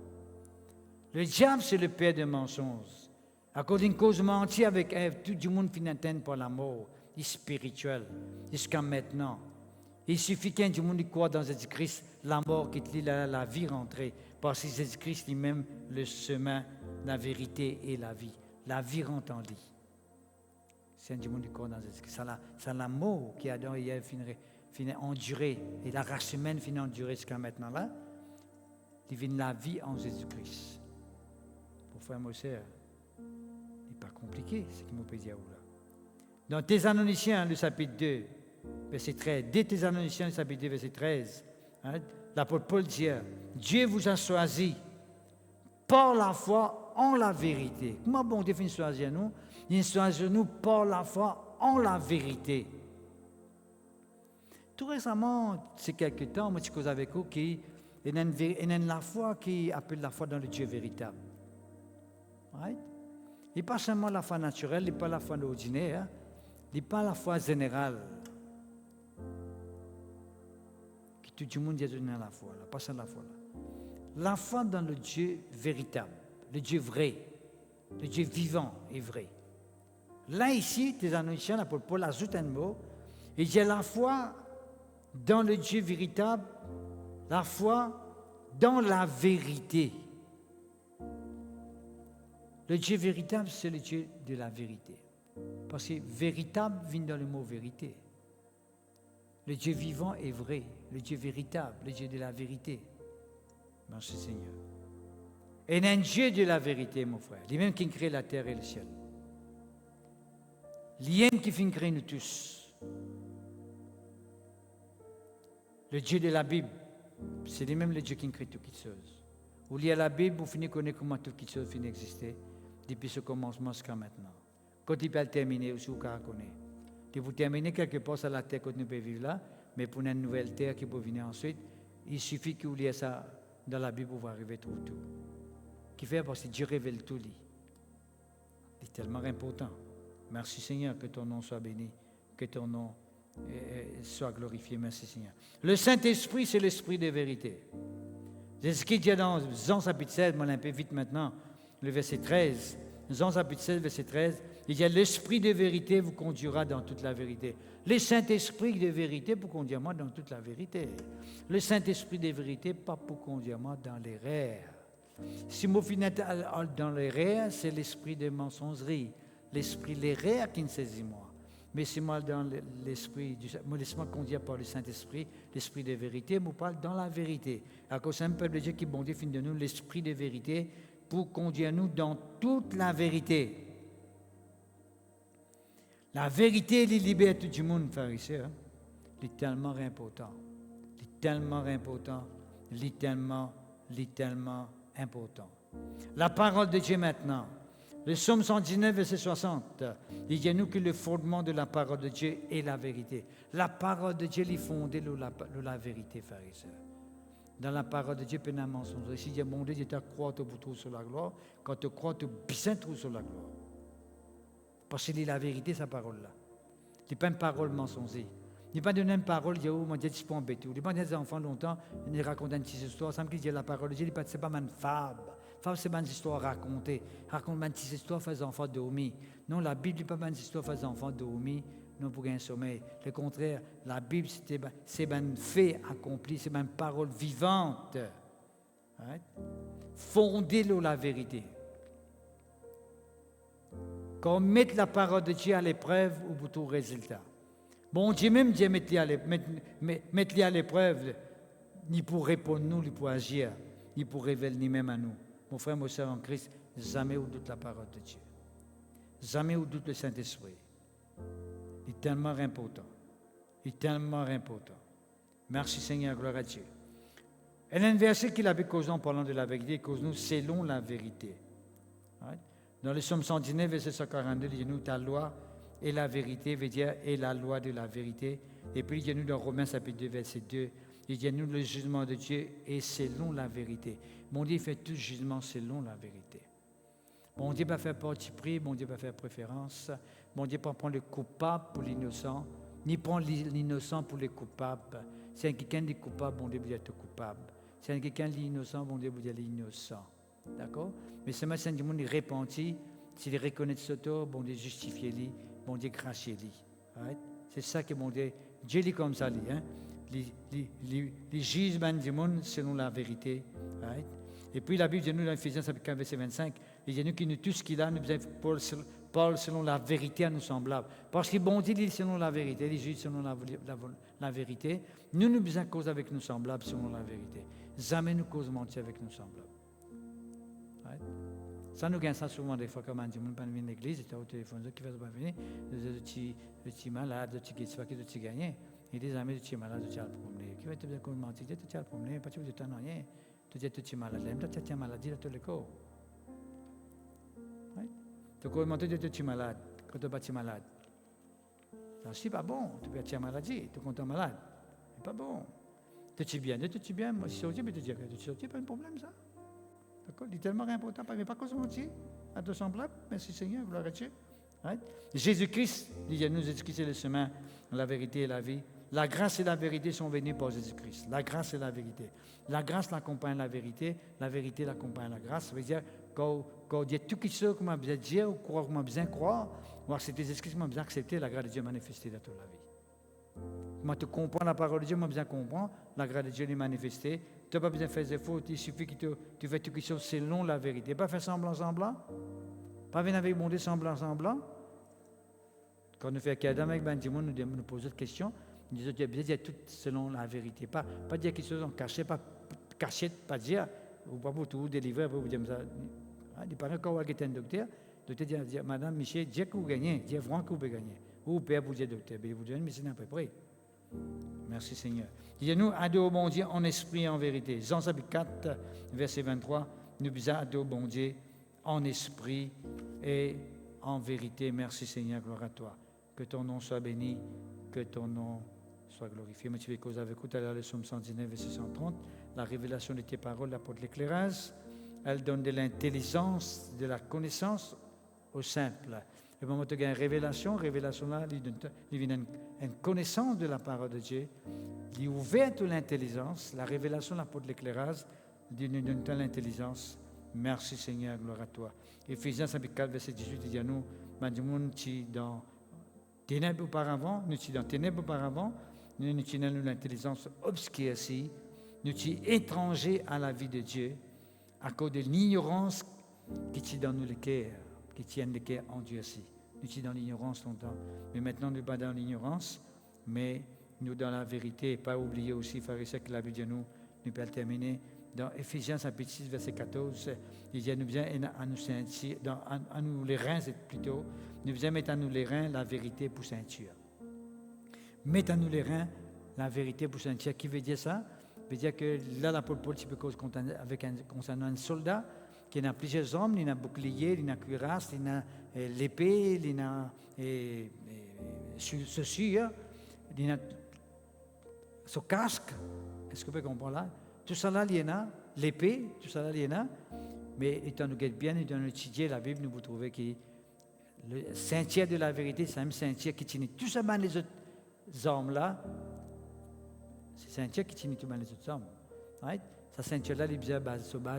Le diable, c'est le père des mensonges. À cause d'une cause mentir avec Ève, tout le monde finit atteint par l'amour. Il est spirituel, jusqu'à maintenant. Il suffit qu'un du monde croit dans Jésus-Christ, la mort quitte la vie rentrée. Parce que Jésus-Christ lui-même, le chemin, la vérité et la vie. La vie rentre en lui. C'est un du monde qui croit dans Jésus-Christ. C'est l'amour qui a dans hier finit endurer. Et la race humaine finit endurer jusqu'à maintenant là. Il vient la vie en Jésus-Christ. Pour faire mon sœur, il n'est pas compliqué, ce qu'il me peut dire là. Dans Thessaloniciens, le chapitre 2, verset 13, dès Thessaloniciens, le chapitre 2, verset 13, l'apôtre Paul dit, Dieu vous a choisi par la foi en la vérité. Comment bon Dieu finit choisir nous? Il choisit nous par la foi en la vérité. Tout récemment, c'est quelque temps, moi je cause avec vous qui il y a la foi qui appelle la foi dans le Dieu véritable. Right? Il n'est pas seulement la foi naturelle, il n'est pas la foi ordinaire, il n'est pas la foi générale. Que tout le monde dit dans la foi, là, pas seulement la foi. Là. La foi dans le Dieu véritable, le Dieu vrai, le Dieu vivant et vrai. Là, ici, Thessaloniciens, l'apôtre Paul ajoute un mot, il dit la foi dans le Dieu véritable, la foi dans la vérité. Le Dieu véritable, c'est le Dieu de la vérité. Parce que véritable vient dans le mot vérité. Le Dieu vivant est vrai. Le Dieu véritable, le Dieu de la vérité. Merci Seigneur. Et un Dieu de la vérité, mon frère. Lui-même qui crée la terre et le ciel. Lui-même qui fait créer nous tous. Le Dieu de la Bible, c'est lui-même le Dieu qui crée toutes les choses. Vous lisez la Bible, vous finissez connaître comment toutes les choses finissent d'exister depuis ce commencement jusqu'à maintenant. Quand il peut terminer, aussi vous connaissez. Si vous terminez quelque part sur la terre que nous pouvons vivre là, mais pour une nouvelle terre qui peut venir ensuite, il suffit que vous lisez ça dans la Bible pour arriver à trouver tout. Qui fait parce que Dieu révèle tout. C'est tellement important. Merci Seigneur, que ton nom soit béni, que ton nom soit glorifié. Merci Seigneur. Le Saint-Esprit, c'est l'Esprit de vérité. C'est ce qu'il dit dans Jean chapitre 16, moi un peu vite maintenant, le verset 13. Jean chapitre 16, verset 13, il dit l'Esprit de vérité vous conduira dans toute la vérité. Le Saint-Esprit de vérité pour conduire moi dans toute la vérité. Le Saint-Esprit de vérité, pas pour conduire moi dans l'erreur. Si moi finis dans l'erreur, c'est l'esprit de mensongerie, l'esprit de l'erreur qui me saisit moi. Mais c'est moi dans l'esprit, moi laisse-moi conduire par le Saint-Esprit, l'esprit de vérité, moi parle dans la vérité. À cause d'un peuple de Dieu qui bon Dieu fin de nous l'esprit de vérité pour conduire nous dans toute la vérité. La vérité, elle libère tout le monde, frères et sœurs. C'est tellement important. C'est tellement important. C'est tellement important. La parole de Dieu maintenant. Le psaume 119, verset 60. Il dit à nous que le fondement de la parole de Dieu est la vérité. La parole de Dieu est fondée sur la vérité, frères et sœurs. Dans la parole de Dieu, il n'y a pas de mensonge. Si Dieu mon Dieu, tu crois que tu trouves sur la gloire. Quand tu crois, tu bien trouves sur la gloire. Parce que c'est la vérité, sa parole-là. Ce n'est pas une parole mensongère. Il n'est pas donné une parole, il dit, oh mon Dieu, tu peux embêter. Il n'est pas des enfants longtemps, il raconte une petite histoire. Ça me dit, la parole de Dieu, ce n'est pas une fable. Fable, c'est pas une histoire racontée. Raconte une petite histoire, fais enfants dormir. Non, la Bible n'est pas une histoire, fais enfants dormir. Non, pour un sommeil. Le contraire, la Bible, c'est un fait accompli, c'est une parole vivante. Right? fondé la vérité. Quand on met la parole de Dieu à l'épreuve, ou pour tout résultat. Bon Dieu même Dieu mettre à l'épreuve, ni pour répondre nous, ni pour agir, ni pour révéler ni même à nous. Mon frère, mon soeur en Christ, jamais on doute la parole de Dieu. Jamais on doute le Saint-Esprit. Il est tellement important. Il est tellement important. Merci Seigneur, gloire à Dieu. Et un verset qu'il avait causé en parlant de la vérité, il cause nous selon la vérité. Right? Dans le psaume 119, verset 142, il dit nous ta loi est la vérité, veut dire est la loi de la vérité. Et puis il dit nous dans Romains chapitre 2, verset 2, il dit nous le jugement de Dieu est selon la vérité. Mon Dieu fait tout jugement selon la vérité. Mon Dieu va faire parti pris, mon Dieu va faire préférence. Mon Dieu ne prend pas le coupable pour l'innocent, ni prend l'innocent pour les coupables. Si quelqu'un est coupable, mon Dieu va être coupable. Si quelqu'un est innocent, mon Dieu va être innocent. D'accord? Mais ce matin, du monde est repenti. S'il reconnaît ce tort, bon Dieu justifie-lui, bon Dieu gracie-lui. Right? C'est ça que mon Dieu, Dieu dit comme ça, hein? Les jugements du monde selon la vérité. Right? Et puis la Bible dit nous dans Ephésiens chapitre 15, verset 25, il dit nous qui nous tout ce qu'il a, nous parle selon la vérité à nous semblables. Parce que bon Dieu dit selon la vérité, les juges selon la vérité. Nous nous besoin cause avec nous semblables selon la vérité. Jamais nous cause mentir avec nous semblables. Right? Ça nous gagne ça souvent des fois comme on dit, on pas venir à l'église, tu as au téléphone, qui va pas venir, le petit malade, le petit qui soit qui le petit gagné. Il dit jamais le petit malade, tu as le problème. Qui va te dire qu'on mentit, tu as le problème, pas tu veux te rien. Tu dis tu es malade, tu as une maladie dans tout le corps. Right? Tu peux mentir tu es malade quand tu n'es pas malade. C'est pas bon, tu peux être maladie, tu es content malade. C'est pas bon. Tu es bien, moi je suis sorti, mais tu dis que tu es sorti, pas un problème ça. D'accord? C'est tellement important, mais pas cause mentir, à te semblable, merci Seigneur, gloire à Dieu. Right? Jésus-Christ, il nous Jésus-Christ c'est le chemin, la vérité et la vie. La grâce et la vérité sont venues par Jésus-Christ. La grâce et la vérité. La grâce l'accompagne la vérité l'accompagne la grâce. Ça veut dire quand il y a tout qui se qu'on a besoin de dire, ou qu'on a besoin de croire, ou accepter les excuses qu'on a besoin d'accepter, la grâce de Dieu manifestée dans toute la vie. Moi, tu comprends la parole de Dieu, moi, besoin de comprendre, la grâce de Dieu est manifestée. Tu n'as pas besoin de faire des fautes, il suffit que tu fais tout quelque chose selon la vérité. Pas faire semblant. Pas venir avec mon Dieu semblant. Quand nous faisons Adam avec Ben Dimon, nous posons des questions. Nous disons qu'il y a tout selon la vérité. Pas dire quelque chose en cachet, pas dire, ou pas pour tout délivrer, pour vous dire ça. Il paraît qu'on va être un docteur dit, Madame Michel, Dieu que vous gagnez, Dieu vraiment que vous pouvez gagner. Ou Père vous dire docteur, mais vous donnez, mais c'est à peu près. Merci Seigneur. Dis-nous, adore bon Dieu en esprit et en vérité. Jean chapitre 4, verset 23, nous disons adore bon Dieu en esprit et en vérité. Merci Seigneur, gloire à toi. Que ton nom soit béni, que ton nom soit glorifié. Mais tu vais causer avec vous tout à l'heure le psaume 119, verset 130. La révélation de tes paroles apporte l'éclairage. Elle donne de l'intelligence, de la connaissance au simple. Et moment où tu as une révélation là, il vient une connaissance de la parole de Dieu. Il ouvert toute l'intelligence. La révélation apporte l'éclairage. Il nous donne l'intelligence. Merci Seigneur, gloire à toi. Éphésiens chapitre 4, verset 18, il dit à nous, nous sommes dans ténèbres auparavant, nous sommes dans ténèbres auparavant, nous sommes l'intelligence obscurcie, nous sommes étrangers à la vie de Dieu, à cause de l'ignorance qui est dans nous le cœur, qui tiennent le cœur endurci. Nous sommes dans l'ignorance longtemps, mais maintenant nous ne sommes pas dans l'ignorance, mais nous dans la vérité. Et pas oublier aussi, frères et sœurs, que la Bible de nous peut le terminer. Dans Éphésiens chapitre 6, verset 14, il dit à nous bien à nous sentir, à nous les reins plutôt, nous bien mettre à nous les reins la vérité pour ceinture. Mettre à nous les reins la vérité pour ceinture. Qui veut dire ça? Veut dire que là, l'apôtre Paul, tu peux cause concernant un soldat qui a plusieurs hommes, il a un bouclier, il a une cuirasse, il a l'épée, il a ceci, il a son casque. Est-ce que vous pouvez comprendre là? Tout ça là, il y en a, l'épée, tout ça là, il y en a. Mais étant nous guette bien, étant nous étudier la Bible, nous vous trouvez que le ceinture de la vérité, c'est un ceinture qui tient tout ça les autres hommes là. C'est ceinture qui tient tout les autres hommes. Right? Sa ceinture là, il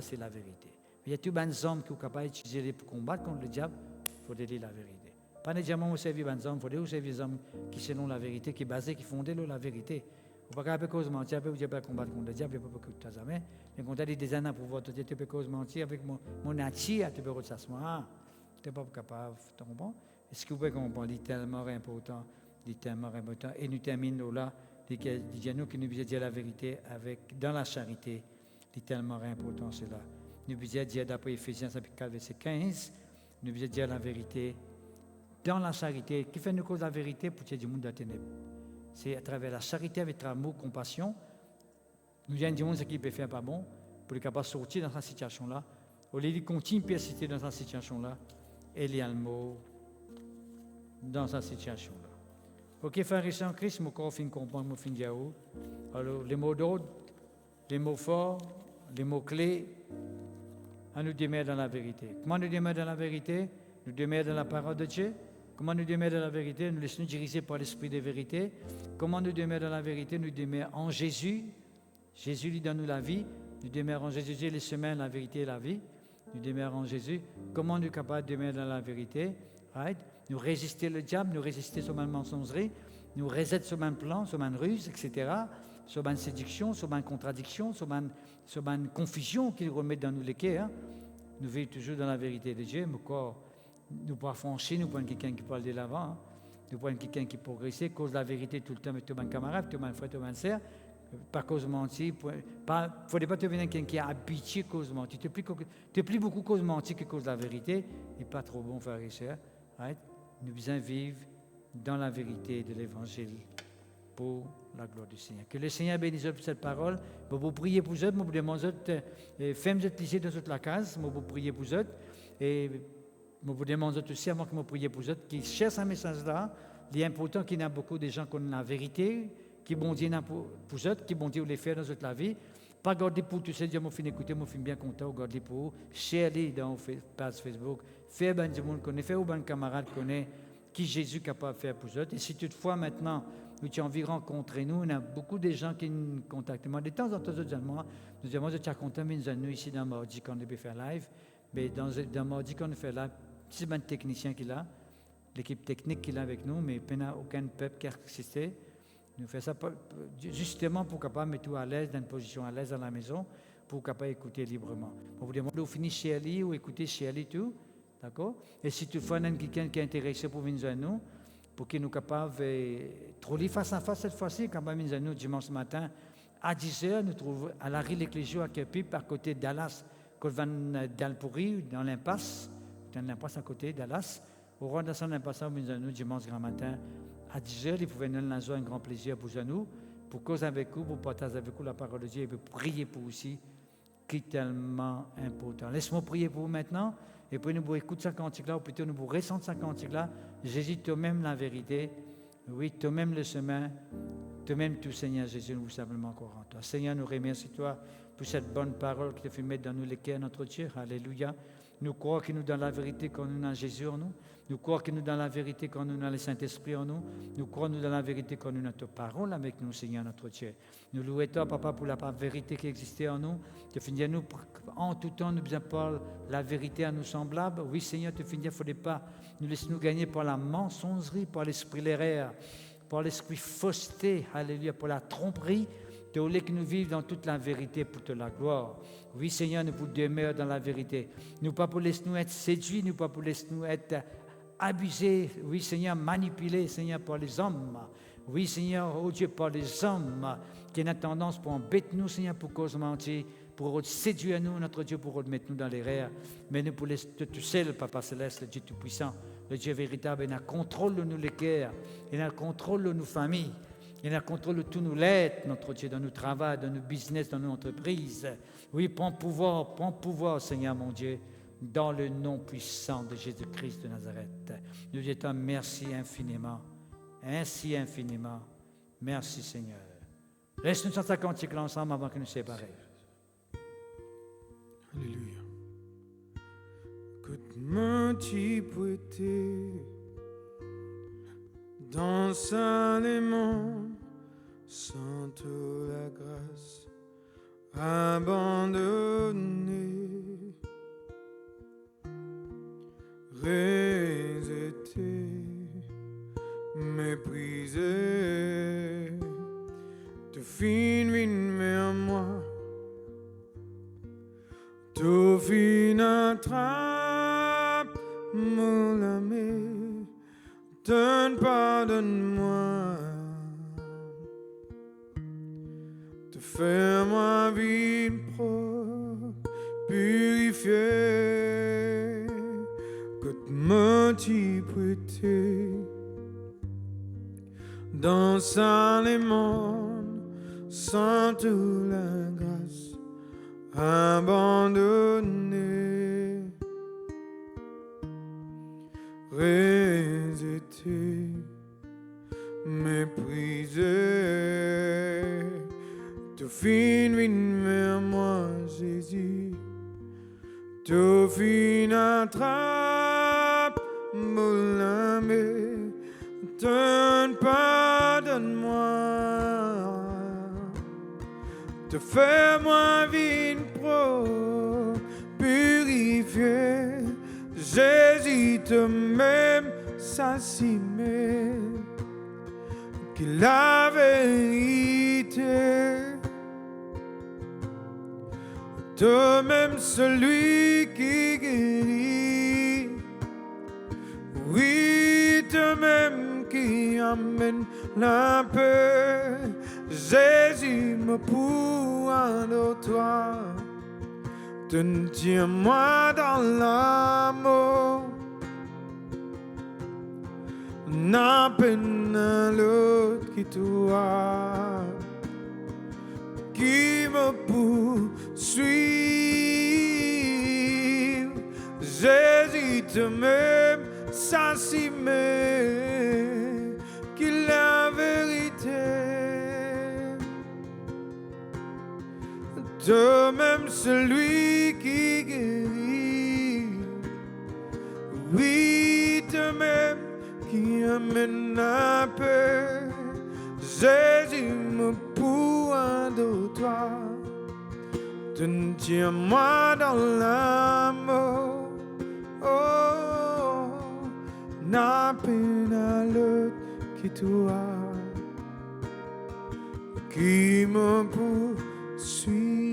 c'est la vérité. Il y a tous les hommes qui sont capables d'utiliser pour combattre contre le diable, il faut dire la vérité. Pas nécessairement servir les hommes, il faut servir les hommes qui selon la vérité, qui basés, qui fondent la vérité. On pas cause mentir, vous pas combattre contre le diable, pas que tu as jamais. Mais quand tu as des années pour voir, tu peux cause mentir avec mon attire, tu peux s'asseoir. Tu n'es pas capable, tu comprends? Est-ce que vous pouvez comprendre? C'est tellement important, Et nous terminons là, nous qui nous disons dire la vérité dans la charité. C'est tellement important cela. Nous disons dire d'après Éphésiens chapitre 4, verset 15, nous disons dire la vérité dans la charité. Qui fait nous cause la vérité pour tirer du monde de la ténèbres? C'est à travers la charité, avec l'amour, compassion. Nous disons du monde ce qui peut faire pas bon pour être capable de sortir dans cette situation-là. Au lieu de continuer à persister dans cette situation-là, il y a le mot dans cette situation-là. Ok, frères et sœurs en Christ, mon corps fin comprendre, mon fin dire. Alors, les mots d'ordre, les mots forts, les mots clés, à nous démarrer dans la vérité. Comment nous démarrer dans la vérité? Nous démarrer dans la parole de Dieu. Comment nous démarrer dans la vérité? Nous laissons nous diriger par l'esprit de vérité. Comment nous démarrer dans la vérité? Nous démarrer en Jésus. Jésus lui donne nous la vie. Nous démarrer en Jésus, les chemins, la vérité et la vie. Nous démarrer en Jésus. Comment nous sommes capables de démarrer dans la vérité? Right? Nous résister le diable, nous résister sur ma mensongerie, nous résister sur mon plan, sur ma ruse, etc. Sur ma séduction, sur ma contradiction, sur ma confusion qu'il remet dans nous les cœurs. Nous vivons toujours dans la vérité de Dieu, mais quoi? Nous pas franchir, nous prenons quelqu'un qui parle de l'avant, nous prenons quelqu'un qui progresse, cause la vérité tout le temps avec tout mon camarade, tout mon frère, tout mon sœur, pas cause mentir. Il ne faudrait pas devenir quelqu'un qui a habitué cause mentir. Tu plus beaucoup cause mentir que cause la vérité, et pas trop bon, frère et sœur. Right? Nous devons vivre dans la vérité de l'Évangile pour la gloire du Seigneur. Que le Seigneur bénisse cette parole. Je vous prier pour vous, je vous demande de faire lisez dans toute la case, je vous prier pour vous. Et je vous demande aussi, avant que vous priez pour vous, qui cherchent un message là, il est important qu'il y ait beaucoup de gens qui ont la vérité, qui vont dire pour vous, qui vont dire les faire dans toute la vie. Pas garder pour tout ça, dire, moi, fin écouter, moi, fin bien content, garder pour vous, share-les dans page Facebook, faire ben du monde connaît, faire ou ben camarade connaît, qui Jésus est capable de faire pour vous. Et si toutefois, maintenant, nous tu as envie de rencontrer nous, on a beaucoup de gens qui nous contactent. Moi, de temps en temps, moi, nous disons, moi, je suis content, mais nous ici dans Mardi, quand on peut faire live, mais dans Mardi, quand on fait live, c'est ben technicien qui est là, l'équipe technique qui est là avec nous, mais il n'y a aucun peuple qui a existé. Nous faisons ça justement pour capable mettre tout à l'aise, dans une position à l'aise à la maison, pour capable écouter librement. On vous demande de finir chez Ali ou écouter chez Ali tout, d'accord? Et si toutefois il y a quelqu'un qui est intéressé pour venir à nous, pour qu'il nous capable de trouver face à face cette fois-ci, quand même venir à nous dimanche matin à 10h, nous trouvons à la rue l'Éclésia à Kepip, à côté de Dallas, qu'on va dans le pourri, dans l'impasse à côté de Dallas. Au rond de son impasse, on vient à nous dimanche grand matin. À 10h, il pouvait nous lancer un grand plaisir pour nous, pour causer avec vous, pour partager avec vous la parole de Dieu et pour prier pour vous aussi, qui est tellement important. Laisse-moi prier pour vous maintenant, et puis nous vous écouter ce cantique-là, ou plutôt nous vous ressentir ce cantique-là. Jésus, toi-même la vérité, oui, toi-même le chemin, toi-même tout, Seigneur Jésus, nous vous simplement encore en toi. Seigneur, nous remercions toi pour cette bonne parole qui te fait mettre dans nous les cœurs, notre Dieu. Alléluia. Nous croyons que nous dans la vérité quand nous avons Jésus en nous. Nous croyons que nous dans la vérité quand nous avons le Saint-Esprit en nous. Nous croyons nous dans la vérité quand nous avons ta parole avec nous, Seigneur notre Dieu. Nous louons toi, Papa, pour la vérité qui existait en nous. Tu finis à nous, en tout temps, nous besoin pas la vérité à nous semblable. Oui, Seigneur, tu finis, il ne faudrait pas nous laisser nous gagner par la mensongerie, par l'esprit l'erreur, par l'esprit fausseté, alléluia, pour la tromperie. Tu voulais que nous vivions dans toute la vérité pour te la gloire. Oui, Seigneur, nous pour demeurer dans la vérité. Nous pas pour laisser nous être séduits, nous pas pour laisser nous être abusés. Oui, Seigneur, manipulés, Seigneur, par les hommes. Oui, Seigneur, oh Dieu, par les hommes qui ont tendance pour embêter nous, Seigneur, pour cause mentir, pour séduire nous, notre Dieu, pour remettre nous dans les rêves. Mais nous pour laisser tout seul, Papa Céleste, le Dieu Tout-Puissant, le Dieu véritable, il a contrôle de nous les cœurs, il a contrôle de nos familles. Il a contrôle de tout nous l'être, notre Dieu, dans nos travaux, dans nos business, dans nos entreprises. Oui, prends pouvoir, Seigneur mon Dieu, dans le nom puissant de Jésus-Christ de Nazareth. Nous disons merci infiniment, ainsi infiniment. Merci, Seigneur. Reste-nous sur ta cantique ensemble avant que nous séparions. Alléluia. Écoute-moi, tu prêter dans salement, sans toute la grâce, abandonné, rejeté, méprisé, te attrape mon âme, pardonne-moi, te faire ma vie propre, purifiée, que me t'y prêter, dans les mondes, sans toute la grâce, abandonné, résister, méprisé, te fin vers moi, Jésus, te fin attrape, mon âme, pardonne-moi, te fais-moi vie pro, purifier, Jésus te m'aime, ça s'y met, que la vérité, te m'aime celui qui guérit, oui, te m'aime qui amène la paix, Jésus me pointe toi, tiens-moi dans l'amour, n'a peine à l'autre qui toi, qui me poursuit, Jésus te m'aime, ça s'y met, qu'il la vérité. De même celui qui guérit, oui, de même qui amène la paix, Jésus me pointe de toi, tiens-moi dans l'amour, oh, n'a peine à l'autre qui toi, qui me poursuit.